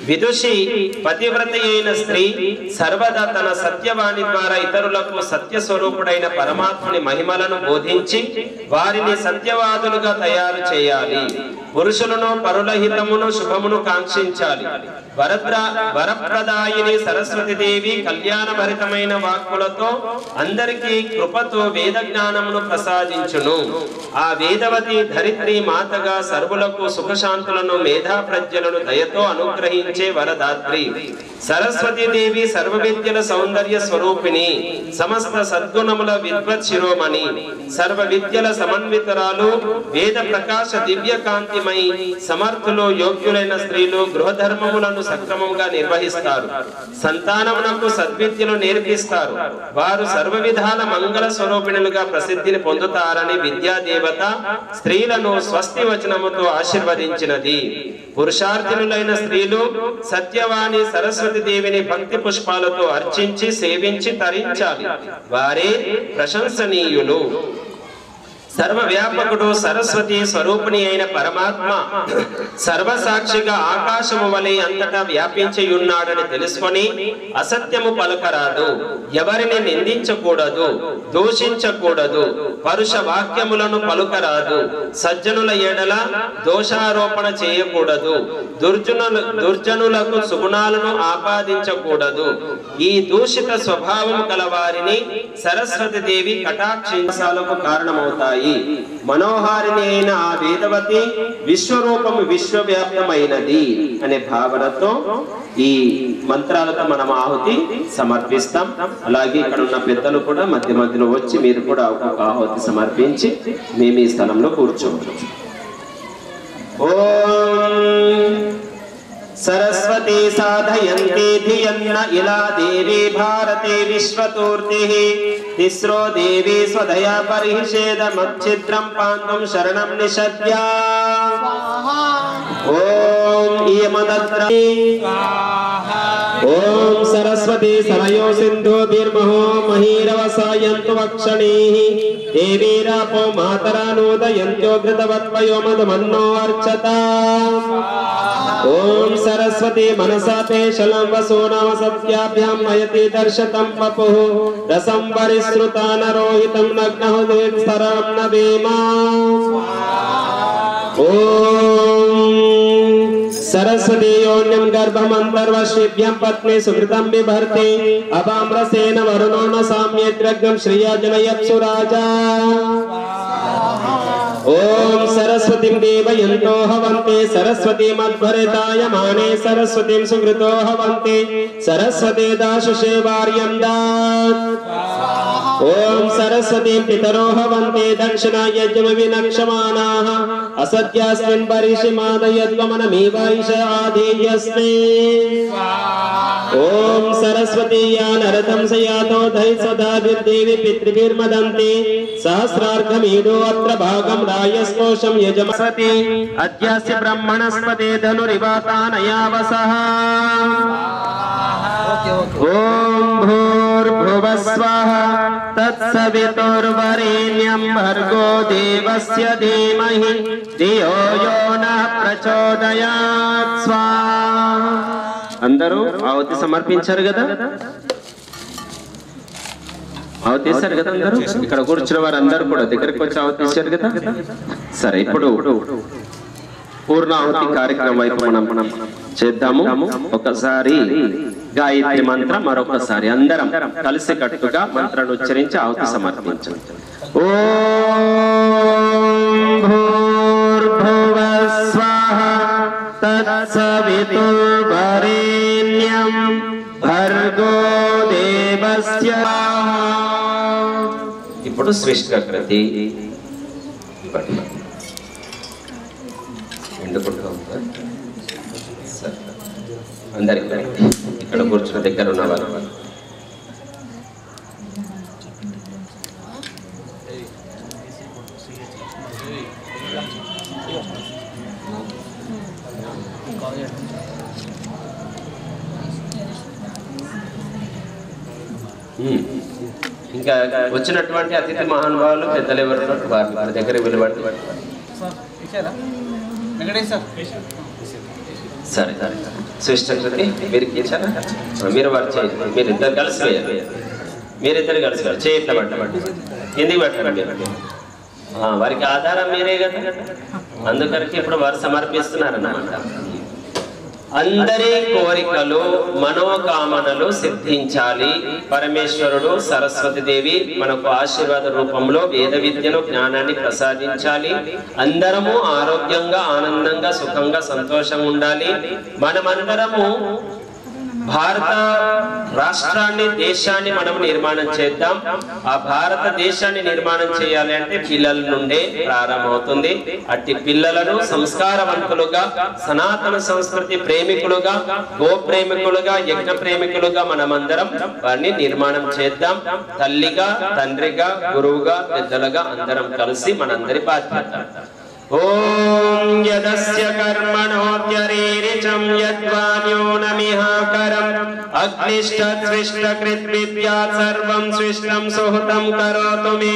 విదుషి పతివ్రత అయిన స్త్రీ సర్వదా తన సత్యవాణి ద్వారా ఇతరులకు సత్య స్వరూపుడైన పరమాత్మని మహిమలను బోధించి వారిని సత్యవాదులుగా తయారు చేయాలి. పురుషులను పరుల హితమును శుభమును కాంక్షించాలి. వరప్రదాయిని సరస్వతి దేవి కళ్యాణ భరితమైన వాక్కులతో అందరికీ కృపతో వేద జ్ఞానమును ప్రసాదించును. ఆ వేదవతి ధరిత్రి మాతగా సర్వులకు సుఖశాంతులను మేధా ప్రజ్ఞలను దయతో అనుగ్రహించే వరదాత్రి. సరస్వతి దేవి సర్వ విద్యల సౌందర్య స్వరూపిణి, సమస్త సద్గుణముల విద్వత్ శిరోమణి, సర్వ విద్యల సమన్వితరాలు, వేద ప్రకాశ దివ్య కాంతిమై సమర్థులు యోగ్యులైన స్త్రీలు గృహధర్మములను సక్రమంగా నిర్వహిస్తారు. సంతానమునకు సద్విద్యను నేర్పిస్తారు. వారు సర్వ విధాల మంగళ స్వరూపిణులుగా ప్రసిద్ధిని పొందుతారని విద్యాదేవత స్త్రీలను స్వస్తి వచనముతో ఆశీర్వదించినది. పురుషార్థినులైన స్త్రీలు సత్యవాణి సరస్వతి దేవిని భక్తి పుష్పాలతో అర్చించి సేవించి తరించాలి. వారే ప్రశంసనీయులు. సర్వవ్యాపకుడు సరస్వతి స్వరూపిణి అయిన పరమాత్మ సర్వసాక్షిగా ఆకాశము వలె అంతటా వ్యాపించి ఉన్నాడని తెలుసుకొని అసత్యము పలకరాదు, ఎవరిని నిందించకూడదు, దూషించకూడదు, పరుష వాక్యములను పలుకరాదు, సజ్జనుల ఎడల దోషారోపణ చేయకూడదు, దుర్జనులకు సుగుణాలను ఆపాదించకూడదు. ఈ దూషిత స్వభావం కలవారిని సరస్వతి దేవి కటాక్షించాలకు కారణమవుతాయి. మనోహారిణి అయిన ఆ వేదవతి విశ్వరూపము విశ్వవ్యాప్తమైనది అనే భావనతో ఈ మంత్రాలతో మనం ఆహుతి సమర్పిస్తాం. అలాగే ఇక్కడ ఉన్న పెద్దలు కూడా మధ్య మధ్యలో వచ్చి మీరు కూడా ఒక ఆహుతి సమర్పించి మేము ఈ స్థలంలో కూర్చోవచ్చు. ఓం सरस्वती साधयन्ते धियन्न इला देवी भारते विश्वतूर्तिः तिस्रो देवी स्वदया परिहिषेदमच्छिद्रं पान्तुं शरणं निषद्या ओम ईमदद्रै ओम सरस्वती सरयो सिन्धुभिर्महो महीरवसायन्तु वक्षणीः देवीरापो मातरानोदयन्त्यो घृतवत्पयो मधुमन्नो अर्चता ओम सरस्वती मनसा पेशलं वसो नाम सत्याभ्यां मयति दर्शतं पपुः रसं परिश्रुता नरोहितं नग्नः दुःखरं नवेमा ओम सरस्वती योन्यं गर्भमन्तर्वश्विभ्यं पत्नी सुकृतं बिभर्ति अपाम्रसेन वरुणो न साम्यद्रग्नं श्रिया जनयत्सुराजा ओम सरस्वतीं देवयन्तो हवन्ते सरस्वती मध्वरितायमाने सरस्वतीं सुकृतो हवन्ते सरस्वती दाशुषे वार्यं दात् ओम सरस्वतीं पितरो हवन्ते दक्षिणा यज्ञमविनक्षमाणाः असत्यास्मिन् परिषिमादयद्वमनमेवाईश आधेयस्मे ओम सरस्वती या नरतं सयातो धै सदा देवी पितृभिर्मदन्ते सहस्रार्घमेदो अत्र भागं रायस्कोशं यजमसति अद्यास्य ब्रह्मणस्पते धनुरिवातानयावसः ओम भूर्भुवस्वः तत्सवितुर्वरेण्यं भर्गो देवस्य धीमहि धियो यो नः प्रचोदयात् स्वाहा అందరూ ఆహుతి సమర్పించారు కదా, ఆహుతి ఇస్తారు కదా అందరూ. ఇక్కడ కూర్చున్న వారు అందరూ కూడా దగ్గరికి వచ్చి ఆహుతి ఇచ్చారు కదా. సరే, ఇప్పుడు పూర్ణాహుతి కార్యక్రమం వైపు మనం చేద్దాము. ఒకసారి గాయత్రి మంత్రం, మరొకసారి అందరం కలిసి కట్టుగా మంత్రాన్ని ఉచ్చరించి ఆహుతి సమర్పించండి. ఓం భూర్భువః స్వః తత్సవితుర్వరేణ్యం భర్గో దేవస్య. ఇప్పుడు సృష్టికృతి అందరికి ఇక్కడ కూర్చున్న దగ్గర ఉన్నవారు ఇంకా వచ్చినటువంటి అతిథి మహానుభావులు పెద్దలు ఎవరు వారి దగ్గర వెలువడి. సరే సరే, సృష్టి వీరికి ఇచ్చారా? మీరు వారు చేయండి, మీరిద్దరు కలిసి వేయాలి, మీరిద్దరు కలిసి వేయాలి. చేయట్ల పట్టబట్టి ఎందుకు పెట్టండి, వారికి ఆధారం మీరే కదా. అందుకరికి ఇప్పుడు వారు సమర్పిస్తున్నారన్నమాట. అందరి కోరికలు మనోకామనలు సిద్ధించాలి. పరమేశ్వరుడు సరస్వతి దేవి మనకు ఆశీర్వాద రూపంలో వేద విద్యను జ్ఞానాన్ని ప్రసాదించాలి. అందరము ఆరోగ్యంగా ఆనందంగా సుఖంగా సంతోషంగా ఉండాలి. మనమందరము భారత రాష్ట్రాన్ని దేశాన్ని మనం నిర్మాణం చేద్దాం. ఆ భారతదేశాన్ని నిర్మాణం చేయాలి అంటే పిల్లల నుండే ప్రారంభమవుతుంది. అట్టి పిల్లలను సంస్కారవంతులుగా, సనాతన సంస్కృతి ప్రేమికులుగా, గో ప్రేమికులుగా, యజ్ఞ ప్రేమికులుగా మనమందరం వారిని నిర్మాణం చేద్దాం. తల్లిగా, తండ్రిగా, గురువుగా, పెద్దలుగా అందరం కలిసి మనందరి బాధ్యత. ఓం యదస్య కర్మణోద్యరేరిచం యద్వాన్యో నమిహాకరం అగ్నిష్టస్విష్టకృద్విద్యాత్ సర్వం స్విష్టం సుహృతం కరోతు మే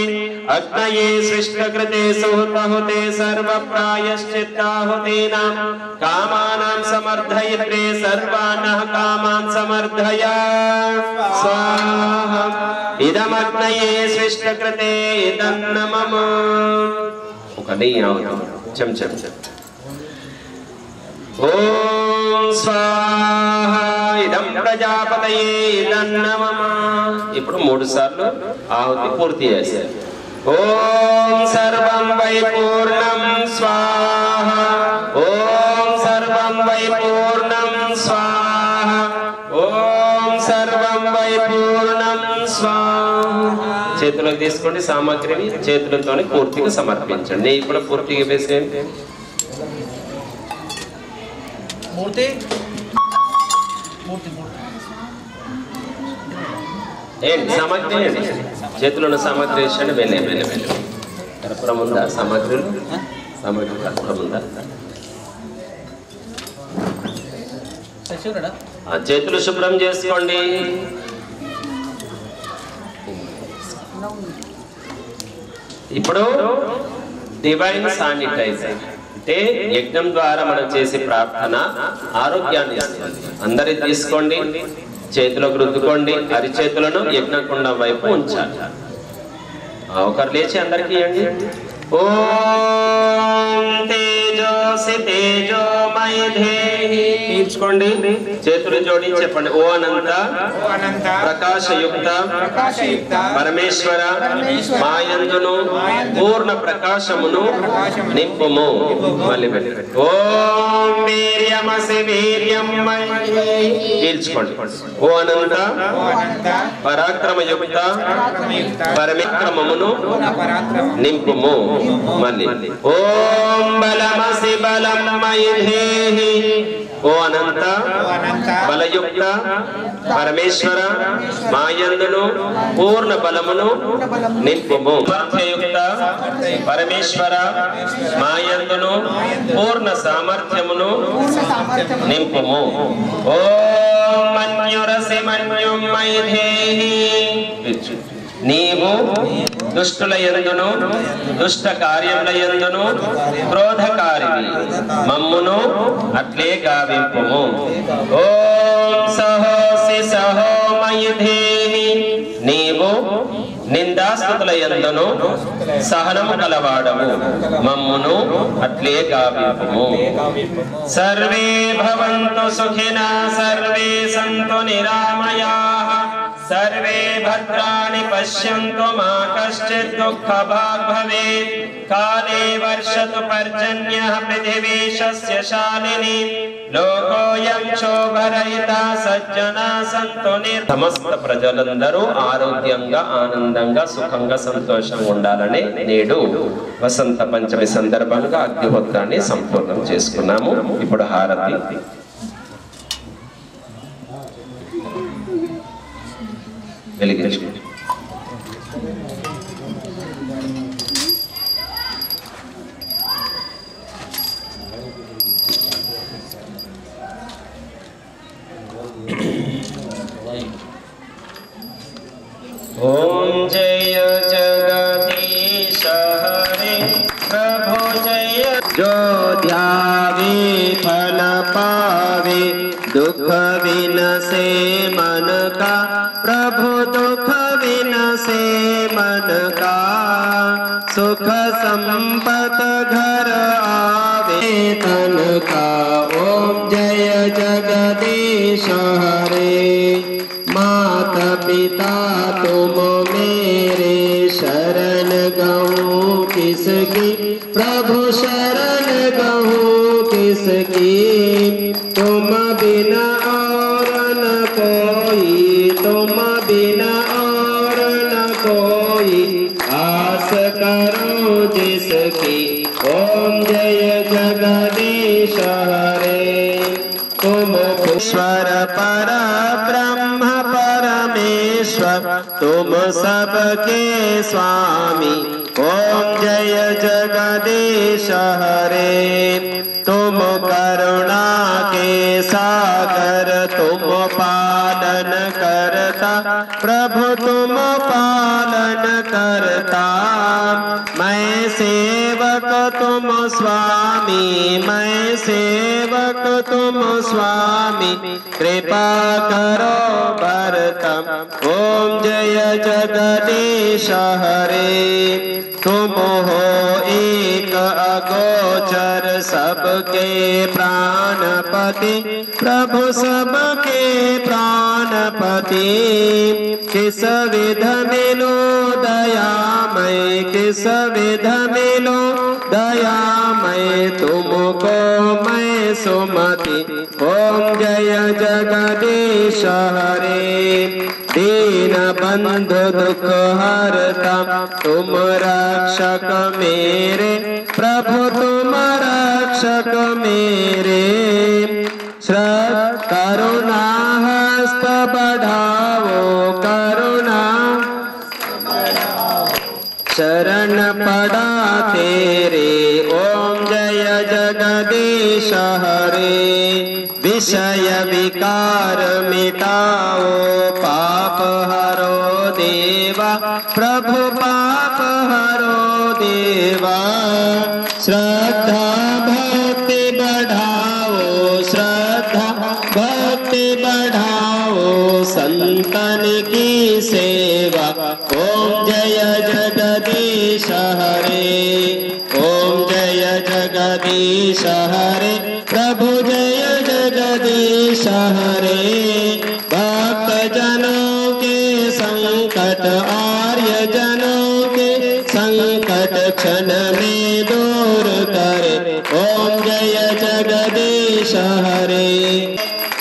అగ్నయే స్విష్టకృతే సుహృతహుతే సర్వప్రాయశ్చిత్తాహుతేనాం కామానాం సమర్థయిత్రే సర్వాణః కామాన్ సమర్థయ స్వాహా. ఇదమగ్నయే స్విష్టకృతే ఇదన్నమమ. చెంచం. ఓం స్వాహా ఇదం ప్రజాపతయే ఇదన్నమమ. ఇప్పుడు 3 సార్లు ఆహుతి పూర్తి చేశారు. ఓం సర్వం వై పూర్ణం స్వాహా. ఓం సర్వం వై పూర్ణం స్వాహా. ఓం సర్వం వై పూర్ణం స్వాహా. చేతులకు తీసుకోండి, సామాగ్రిని చేతులతోనే పూర్తిగా సమర్పించండి. నెయ్యి కూడా పూర్తిగా వేసేయండి. ఏంటి సామాగ్రి అండి, చేతిలో ఉన్న సామాగ్రి వేసండి. వెళ్ళే వెళ్ళే వెళ్ళి కర్పూరం ఉందా? సామాగ్రి కర్పూరం ఉందా? చేతులు శుభ్రం చేసుకోండి. ఇప్పుడు డివైన్ శానిటైజర్ అంటే యజ్ఞం ద్వారా మనం చేసే ప్రార్థన ఆరోగ్యాన్ని ఇస్తుంది. అందరి తీసుకోండి, చేతిలోకి రుద్దుకోండి. అరిచేతులను యజ్ఞకుండం వైపు ఉంచాలి. ఒకరు లేచి అందరికి ఇవ్వండి. ఓం తేజోసి తేజోమయ దేహి. తీర్చుకోండి, చేతులు జోడి చెప్పండి. ఓ అనంత ప్రకాశయుక్త పరమేశ్వర మాయందును పూర్ణ ప్రకాశమును నింపుము. మళ్ళీ ఓం వీర్యమసి వీర్యం. తీర్చుకోండి. ఓ అనంత పరాక్రమయుక్త పరమిక్రమమును నింపుము. మళ్ళీ ఓం బలమసి బలం మైధేహి. ఓ అనంత బలయుక్త పరమేశ్వర మాయందును పూర్ణ బలమును నింపుము. సామర్థ్యయుక్త పరమేశ్వర మాయందును పూర్ణ సామర్థ్యమును నింపుము. ఓం మన్యురసి మన్యుం మైధేహి. నీవు దుష్టుల యందును దుష్ట కార్యముల యందును క్రోధకారిని మమ్మును అట్లే గావింపుము. ఓం సహోసి సహోమయుధేహి నీవు నిందాస్తుతుల యందును సహనము కలవాడము మమ్మును అట్లే గావింపుము. సర్వే భవంతు సుఖినా సర్వే సంతు నిరామయాః सर्वे भद्राणि पश्यन्तु मा कश्चित् दुःखभाग् भवेत्. काले वर्षतु पर्जन्यः पृथिवी शस्यशालिनी लोकोऽयं शोभरहिता सज्जना सन्तु సమస్త ప్రజలందరూ ఆరోగ్యంగా ఆనందంగా సుఖంగా సంతోషంగా ఉండాలని నేడు వసంత పంచమి సందర్భంగా అగ్నిహోత్రాన్ని సంపూర్ణం చేసుకున్నాము. ఇప్పుడు హారతి వెలిగించుకోండి. ఓం జయ జగదీశ హరే ప్రభు జయ जो ध्यावे फल पावे दुख विनसे मन का प्रभु दुख विनसे मन का सुख संपत घर आवे तन का. ओम जय जगदीश हरे माता पिता तुम मेरे शरण गहूँ किसकी प्रभु शरण गहूँ किसकी तुम बिना और न कोई तुम बिना और न कोई आस करो जिसकी. ओम जय जगदीश हरे तुम ईश्वर पर ब्रह्म परमेश्वर तुम सबके स्वामी. ओम जय जगदीश हरे तुम करुणा के सागर तुम पालन करता प्रभु तुम पालन करता. मैं सेवक तुम स्वामी मैं सेवक तुम स्वामी कृपा करो भरतम. ओम जय जगदीश हरे तुम हो एक अगोचर सबके प्राणपति प्रभु सबके प्राणपति. किस विध मिलो दयामय किस विध मिलो दयामय तुमको मैं सुमति. ओम जय जगदीश हरे दीन बंधु दुख हरता तुम रक्षक मेरे प्रभु तुम रक्षक मेरे. करुणा हस्त बढ़ाओ करुणा शरण पड़ा तेरे. ओम जय जगदीश हरे विषय विकार मिटाओ पाप हरो देवा प्रभु पाप हरो देवा. श्रद्धा भक्ति बढ़ाओ श्रद्धा भक्ति बढ़ाओ संतन की सेवा. ओम जय जगदीश हरे ओम जय जगदीश हरे प्रभु जय जगदीश हरे. भक्त जनों के संकट आर्य जनों के संकट क्षण में दूर करे. ओम जय जगदीश हरे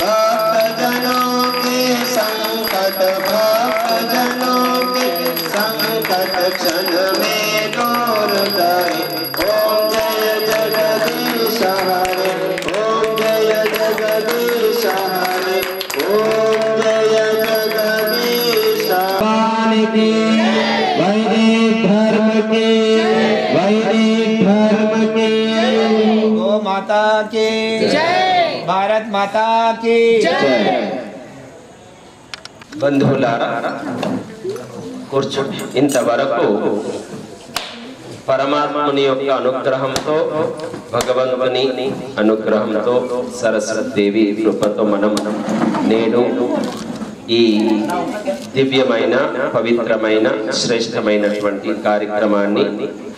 भक्त जनों के संकट भक्त जनों के संकट क्षण में दूर करे. ओम जय जगदीश हरे ओम जय जगदीश हरे ओम जय जगदीश. की वैदिक धर्म की वैदिक धर्म की गो माता की जय भारत माता की जय. బంధువులారా కూర్చోండి. ఇంతవరకు పరమాత్ముని యొక్క అనుగ్రహంతో, భగవంతుని అనుగ్రహంతో, సరస్వతీదేవి కృపతో మనం నేడు ఈ దివ్యమైన, పవిత్రమైన, శ్రేష్టమైనటువంటి కార్యక్రమాన్ని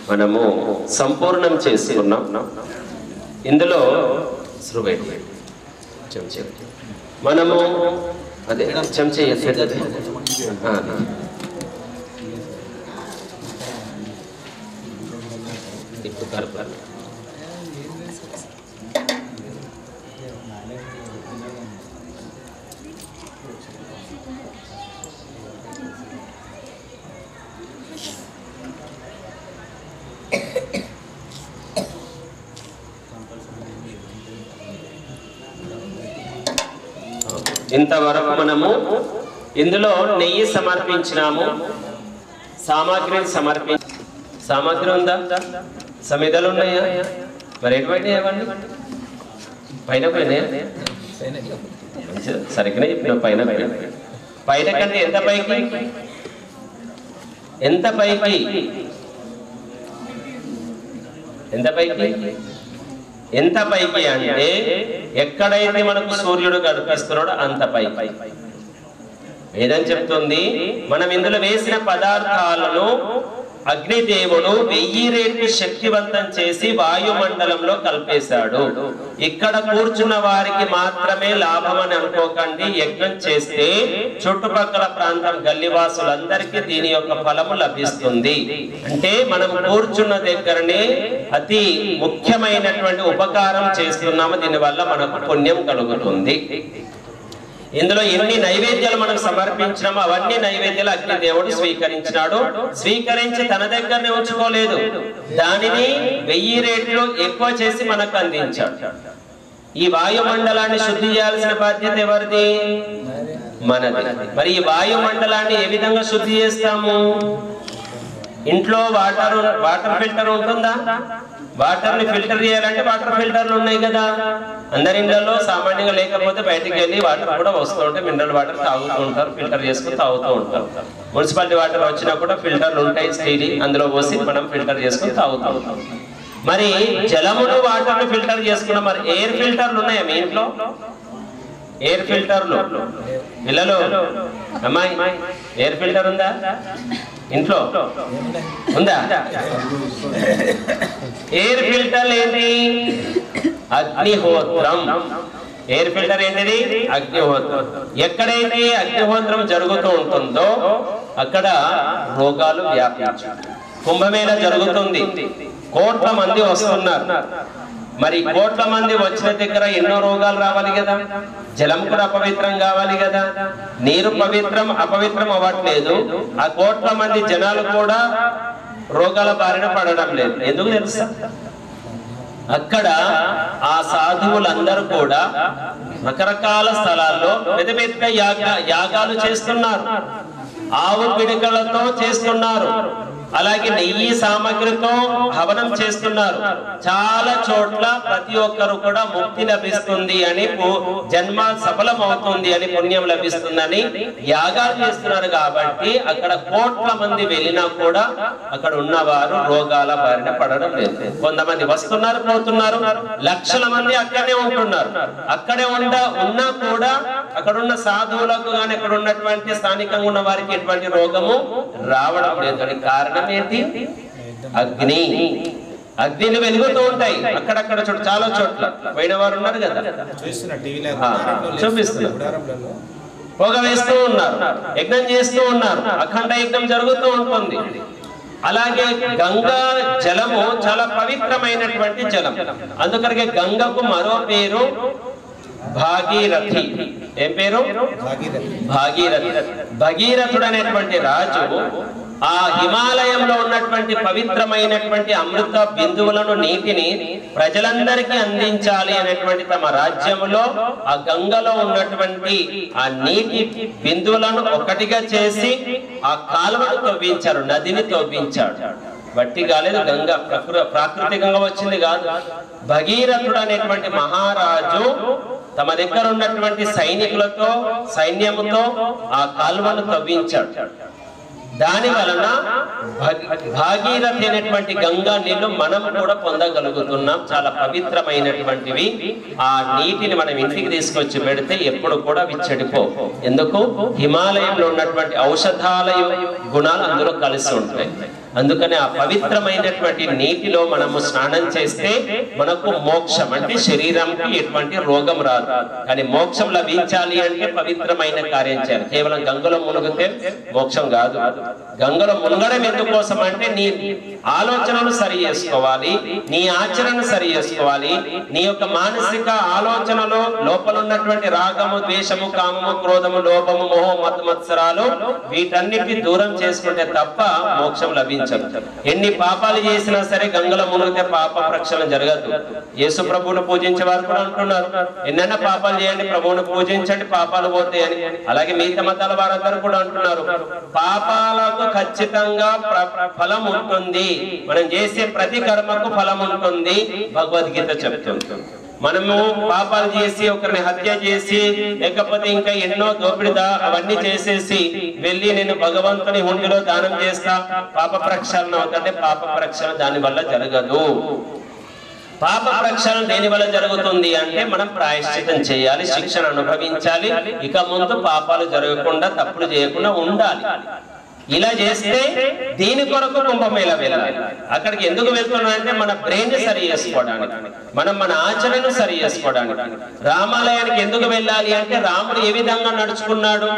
మనము సంపూర్ణం చేసుకున్నాం. ఇందులో మనము అదే చెంచే ఇప్పుడు కలపాలి. ఇంతవరకు మనము ఇందులో నెయ్యి సమర్పించినాము, సామాగ్రిని సామాగ్రి ఉందా, సమిధలు ఉన్నాయా, మరి ఎటువంటి ఏమండి పైన పోయినాయా? సరిగ్గా చెప్పిన పైన పైన కంటే ఎంత పైకి, ఎంత పైకి, ఎంత పైకి, ఎంత పైకి అంటే ఎక్కడైతే మనకు సూర్యుడు కనిపిస్తున్నాడో అంత పైకి. ఏదని చెప్తుంది, మనం ఇందులో వేసిన పదార్థాలను అగ్నిదేవుడు 1000 రెట్లు శక్తివంతం చేసి వాయుమండలంలో కలిపేశాడు. ఇక్కడ కూర్చున్న వారికి మాత్రమే లాభం అని అనుకోకండి. యజ్ఞం చేస్తే చుట్టుపక్కల ప్రాంతం గల్లివాసులందరికీ దీని యొక్క ఫలము లభిస్తుంది. అంటే మనం కూర్చున్న దగ్గరనే అతి ముఖ్యమైనటువంటి ఉపకారం చేస్తున్నాము. దీనివల్ల మనకు పుణ్యం కలుగుతుంది. ఇందులో ఎన్ని నైవేద్యాలు మనం సమర్పించినామో అవన్నీ నైవేద్యాలు అగ్నిదేవుడు స్వీకరించినాడు. స్వీకరించి తన దగ్గరనే ఉంచుకోలేదు, దానిని 1000 రెట్లు ఎక్కువ చేసి మనకు అందించాడు. ఈ వాయుమండలాన్ని శుద్ధి చేయాల్సిన బాధ్యత ఎవరిది? మనది. మరి ఈ వాయుమండలాన్ని ఏ విధంగా శుద్ధి చేస్తాము? ఇంట్లో వాటర్ ఫిల్టర్ ఉంటుందా? వాటర్ ని ఫిల్టర్ చేయాలంటే వాటర్ ఫిల్టర్లు ఉన్నాయి కదా అందరి ఇళ్లలో. సామాన్యంగా లేకపోతే బయటికి వెళ్ళి వాటర్ కూడా వస్తూ ఉంటాయి, మినరల్ వాటర్ తాగుతూ ఉంటారు, ఫిల్టర్ చేసుకుని తాగుతూ ఉంటారు. మున్సిపాలిటీ వాటర్ వచ్చినా కూడా ఫిల్టర్లు ఉంటాయి స్టీల్, అందులో పోసి మనం ఫిల్టర్ చేసుకుని తాగుతూ ఉంటాం. మరి జలమును వాటర్ ని ఫిల్టర్ చేసుకున్నాం. మరి ఎయిర్ ఫిల్టర్లు ఉన్నాయా మీ ఇంట్లో? ఎయిర్ ఫిల్టర్లు పిల్లలు, అమ్మాయి ఎయిర్ ఫిల్టర్ ఉందా ఇంట్లో? ఉందా? ఎయిర్ ఫిల్టర్ ఏంటి? అగ్నిహోత్రం. ఎయిర్ ఫిల్టర్ ఏంటిది? అగ్నిహోత్రం. ఎక్కడైతే అగ్నిహోత్రం జరుగుతూ ఉంటుందో అక్కడ రోగాలు వ్యాపించు. కుంభమేళ జరుగుతుంది, కోట్ల మంది వస్తున్నారు. మరి కోట్ల మంది వచ్చిన దగ్గర ఎన్నో రోగాలు రావాలి కదా. జలం కూడా అపవిత్రం కావాలి కదా. నీరు పవిత్రం అపవిత్రం అవ్వట్లేదు. ఆ కోట్ల మంది జనాలు కూడా రోగాల బారిన పడడం లేదు. ఎందుకు తెలుసా? అక్కడ ఆ సాధువులందరూ కూడా రకరకాల స్థలాల్లో పెద్ద పెద్ద యాగాలు చేస్తున్నారు, ఆవు పిడికలతో చేస్తున్నారు, అలాగే నెయ్యి సామగ్రితో హవనం చేస్తున్నారు. చాలా చోట్ల ప్రతి ఒక్కరు కూడా ముక్తి లభిస్తుంది అని, జన్మ సఫలం అవుతుంది అని, పుణ్యం లభిస్తుందని యాగాలు చేస్తున్నారు. కాబట్టి అక్కడ కోట్ల మంది వెళ్ళినా కూడా అక్కడ ఉన్నవారు రోగాల బారిన పడడం లేదు. కొంతమంది వస్తున్నారు, పోతున్నారు, లక్షల మంది అక్కడే ఉంటున్నారు. అక్కడే ఉన్నా కూడా అక్కడున్న సాధువులకు కానీ అక్కడ ఉన్నటువంటి స్థానికంగా ఉన్న వారికి ఎటువంటి రోగము రావడం లేదు. అని కారణం ఏంటి? అగ్ని. అగ్నిలు వెలుగుతూ ఉంటాయి అక్కడక్కడ చోట, చాలా చోట్ల. పోయిన వారు ఉన్నారు కదా, చూపిస్తున్నారు. పొగ వేస్తూ ఉన్నారు, యజ్ఞం చేస్తూ ఉన్నారు, అఖండ యజ్ఞం జరుగుతూ ఉంటుంది. అలాగే గంగా జలము చాలా పవిత్రమైనటువంటి జలం. అందుకనే గంగకు మరో పేరు భాగీరథి. ఏం పేరు? భాగీరథి. భగీరథుడు అనేటువంటి రాజు ఆ హిమాలయంలో ఉన్నటువంటి పవిత్రమైనటువంటి అమృత బిందువులను, నీటిని ప్రజలందరికీ అందించాలి అనేటువంటి తమ రాజ్యంలో ఆ గంగలో ఉన్నటువంటి ఆ నీటి బిందువులను ఒకటిగా చేసి ఆ కాలువను తవ్వించారు, నదిని తవ్వించాడు. వట్టి కాలేదు, గంగ ప్రాకృతికంగా వచ్చింది కాదు. భగీరథుడు అనేటువంటి మహారాజు తమ దగ్గర ఉన్నటువంటి సైనికులతో, సైన్యముతో ఆ కాలువను తవ్వించాడు. దాని వలన భాగీరథి అయినటువంటి గంగా నీళ్లు మనం కూడా పొందగలుగుతున్నాం. చాలా పవిత్రమైనటువంటివి. ఆ నీటిని మనం ఇంటికి తీసుకొచ్చి పెడితే ఎప్పుడు కూడా అవి చెడిపోవు. ఎందుకు? హిమాలయంలో ఉన్నటువంటి ఔషధాల గుణాలు అందులో కలిసి ఉంటాయి. అందుకని ఆ పవిత్రమైనటువంటి నీటిలో మనము స్నానం చేస్తే మనకు మోక్షం, అంటే శరీరంకి ఎటువంటి రోగం రాదు. కానీ మోక్షం లభించాలి అంటే పవిత్రమైన కార్యం చేయాలి. కేవలం గంగలో మునిగితే మోక్షం కాదు. గంగలో మునగడం ఎందుకోసం అంటే నీ ఆలోచనలు సరి చేసుకోవాలి, నీ ఆచరణ సరి చేసుకోవాలి. నీ యొక్క మానసిక ఆలోచనలో లోపల ఉన్నటువంటి రాగము, ద్వేషము, కామము, క్రోధము, లోభము, మోహం, మత్సరాలు వీటన్నిటిని దూరం చేసుకుంటే తప్ప మోక్షం లభించదు. ఎన్ని పాపాలు చేసినా సరే గంగలో మునిగితే పాప ప్రక్షాళన జరగదు. యేసు ప్రభువును పూజించే వారు కూడా అంటున్నారు, ఎన్నైనా పాపాలు చేయండి, ప్రభువును పూజించండి, పాపాలు పోతాయని. అలాగే మిగతా మతాల వారందరూ కూడా అంటున్నారు, పాపాలకు ఖచ్చితంగా ఫలం ఉంటుంది, మనం చేసే ప్రతి కర్మకు ఫలం ఉంటుంది, భగవద్గీత చెప్తుంది. మనము పాపాలు చేసి ఒకరిని హత్య చేసి లేకపోతే ఇంకా ఎన్నో దోపిడిదా అవన్నీ చేసేసి వెళ్ళి నేను భగవంతుని హుండీలో దానం చేస్తా పాప ప్రక్షాళన అవుతుంటే పాప ప్రక్షాళన దాని వల్ల జరగదు. పాప ప్రక్షాళన దేని వల్ల జరుగుతుంది అంటే మనం ప్రాయశ్చితం చేయాలి, శిక్షణ అనుభవించాలి, ఇక ముందు పాపాలు జరగకుండా తప్పులు చేయకుండా ఉండాలి. ఇలా చేస్తే దీని కొరకు కుంభమేళ వెళ్ళాలి. అక్కడికి ఎందుకు వెళ్తున్నామంటే మన బ్రెయిన్ సరి చేసుకోవడానికి, మనం మన ఆచరణను సరి చేసుకోవడానికి. రామాలయానికి ఎందుకు వెళ్ళాలి అంటే రాముడు ఏ విధంగా నడుచుకున్నాడు.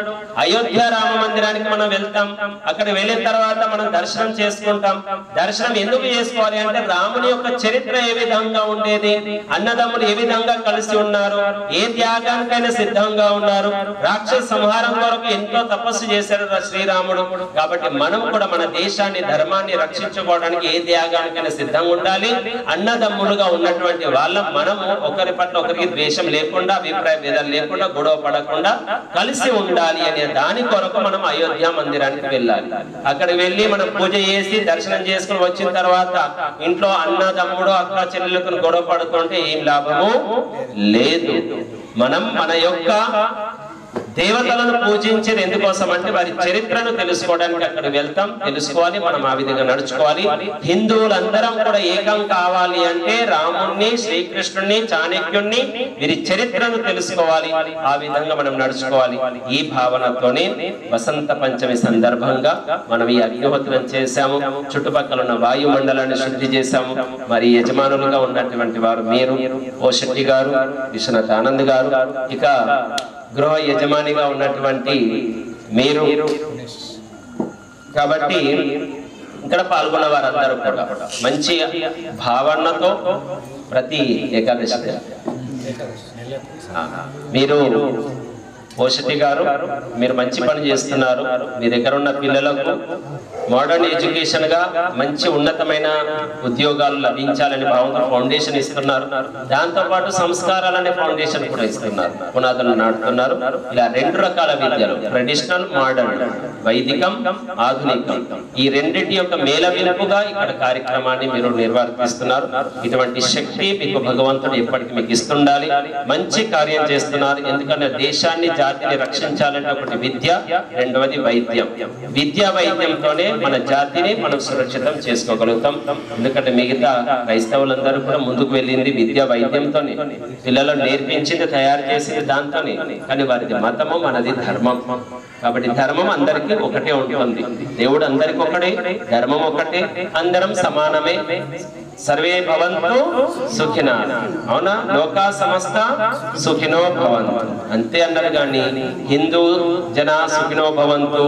అయోధ్య రామ మందిరానికి మనం వెళ్తాం, అక్కడ వెళ్ళిన తర్వాత మనం దర్శనం చేసుకుంటాం. దర్శనం ఎందుకు చేసుకోవాలి అంటే రాముని యొక్క చరిత్ర ఏ విధంగా ఉండేది, అన్నదమ్ములు ఏ విధంగా కలిసి ఉన్నారు, ఏ త్యాగానికైనా సిద్ధంగా ఉన్నారు, రాక్షస సంహారం కొరకు ఎంతో తపస్సు చేశారు శ్రీరాముడు. కాబట్టి మనం కూడా మన దేశాన్ని, ధర్మాన్ని రక్షించుకోవడానికి ఏ త్యాగానికైనా సిద్ధంగా ఉండాలి. అన్నదమ్ములుగా ఉన్నటువంటి వాళ్ళం మనము ఒకరి పట్ల ఒకరికి ద్వేషం లేకుండా, అభిప్రాయ భేదాలు లేకుండా, గొడవ పడకుండా కలిసి ఉండాలి అనే దాని కొరకు మనం అయోధ్య మందిరానికి వెళ్ళాలి. అక్కడికి వెళ్ళి మనం పూజ చేసి దర్శనం చేసుకుని వచ్చిన తర్వాత ఇంట్లో అన్నదమ్ముడు, అక్క చెల్లెలకు గొడవ పడుతుంటే ఏం లాభము లేదు. మనం మన యొక్క దేవతలను పూజించేది ఎందుకోసం అంటే వారి చరిత్రను తెలుసుకోవడానికి అక్కడ వెళ్తాం, తెలుసుకోవాలి, మనం ఆ విధంగా నడుచుకోవాలి. హిందువులందరం కూడా ఏకం కావాలి అంటే రాముణ్ణి, శ్రీకృష్ణుణ్ణి, చాణక్యుణ్ణి వీరి చరిత్రను తెలుసుకోవాలి, ఆ విధంగా మనం నడుచుకోవాలి. ఈ భావనతోనే వసంత పంచమి సందర్భంగా మనం ఈ అగ్నిహోత్రం చేశాము. చుట్టుపక్కల ఉన్న వాయుమండలాన్ని శుద్ధి చేశాము. మరి యజమానులుగా ఉన్నటువంటి వారు మీరు, ఓ శెట్టి గారు, విశ్వనాథ్ ఆనంద్ గారు, ఇక గృహ యజమానిగా ఉన్నటువంటి మీరు. కాబట్టి ఇక్కడ పాల్గొన్న వారందరూ కూడా మంచి భావనతో ప్రతి ఏకాదశి మీరు ఓషటి గారు మీరు మంచి పని చేస్తున్నారు. మీ దగ్గర ఉన్న పిల్లలకు మోడర్న్ ఎడ్యుకేషన్ గా మంచి ఉన్నతమైన ఉద్యోగాలు లభించాలని భావంతో ఫౌండేషన్ ఇస్తున్నారు. దాంతో పాటు సంస్కారాలనే ఫౌండేషన్ కూడా ఇస్తున్నారు, పునాదులు నాటుతున్నారు. ఇలా రెండు రకాల విద్యలు, ట్రెడిషనల్, మోడర్న్, వైదికం, ఆధునికం, ఈ రెండింటి యొక్క మేళవింపుగా ఇక్కడ కార్యక్రమాన్ని మీరు నిర్వర్తిస్తున్నారు. ఇటువంటి శక్తి మీకు భగవంతుడు ఎప్పటికీ మీకు ఇస్తుండాలి. మంచి కార్యం చేస్తున్నారు. ఎందుకంటే దేశాన్ని, జాతిని రక్షించాలంటే ఒకటి విద్య, రెండవది వైద్యం. విద్యా వైద్యంతోనే మన జాతిని మనం సురక్షితం చేసుకోగలుగుతాం. ఎందుకంటే మిగతా క్రైస్తవులందరూ కూడా ముందుకు వెళ్ళింది విద్యా వైద్యంతోనే, పిల్లలను నేర్పించింది, తయారు చేసింది దాంతోనే. కానీ వారిది మతము, మనది ధర్మం. కాబట్టి ధర్మం అందరికీ ఒకటే ఉంటుంది, దేవుడు అందరికి ఒకటే, ధర్మం ఒకటే, అందరం సమానమే. సర్వే భవంతు సుఖినో, అవునా, లోకా సమస్త సుఖినో భవంతు అంతే అన్నారు. కానీ హిందూ జన సుఖినో భవంతు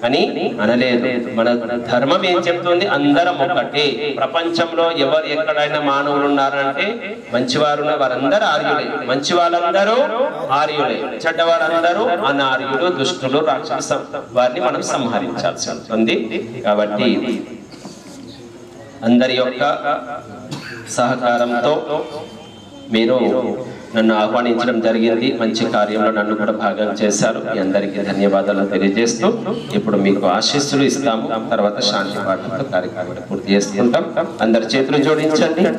అని అనలేదు. మన ధర్మం ఏం చెప్తుంది? అందరం ఒకటే. ప్రపంచంలో ఎవరు ఎక్కడైనా మానవులు ఉన్నారంటే మంచివారు వారందరూ ఆర్యులే, మంచి వాళ్ళందరూ ఆర్యులే, చెడ్డవారందరూ అనార్యులు, దుష్టులు, రాక్షస వారిని మనం సంహరించాల్సి ఉంటుంది. కాబట్టి అందరి యొక్క సహకారంతో మీరు నన్ను ఆహ్వానించడం జరిగింది. మంచి కార్యంలో నన్ను కూడా భాగం చేశారు. మీ అందరికీ ధన్యవాదాలు తెలియజేస్తూ ఇప్పుడు మీకు ఆశీస్సులు ఇస్తాము. తర్వాత శాంతి పాఠంతో కార్యక్రమాన్ని పూర్తి చేసుకుంటాం. అందరి చేతులు జోడించండి.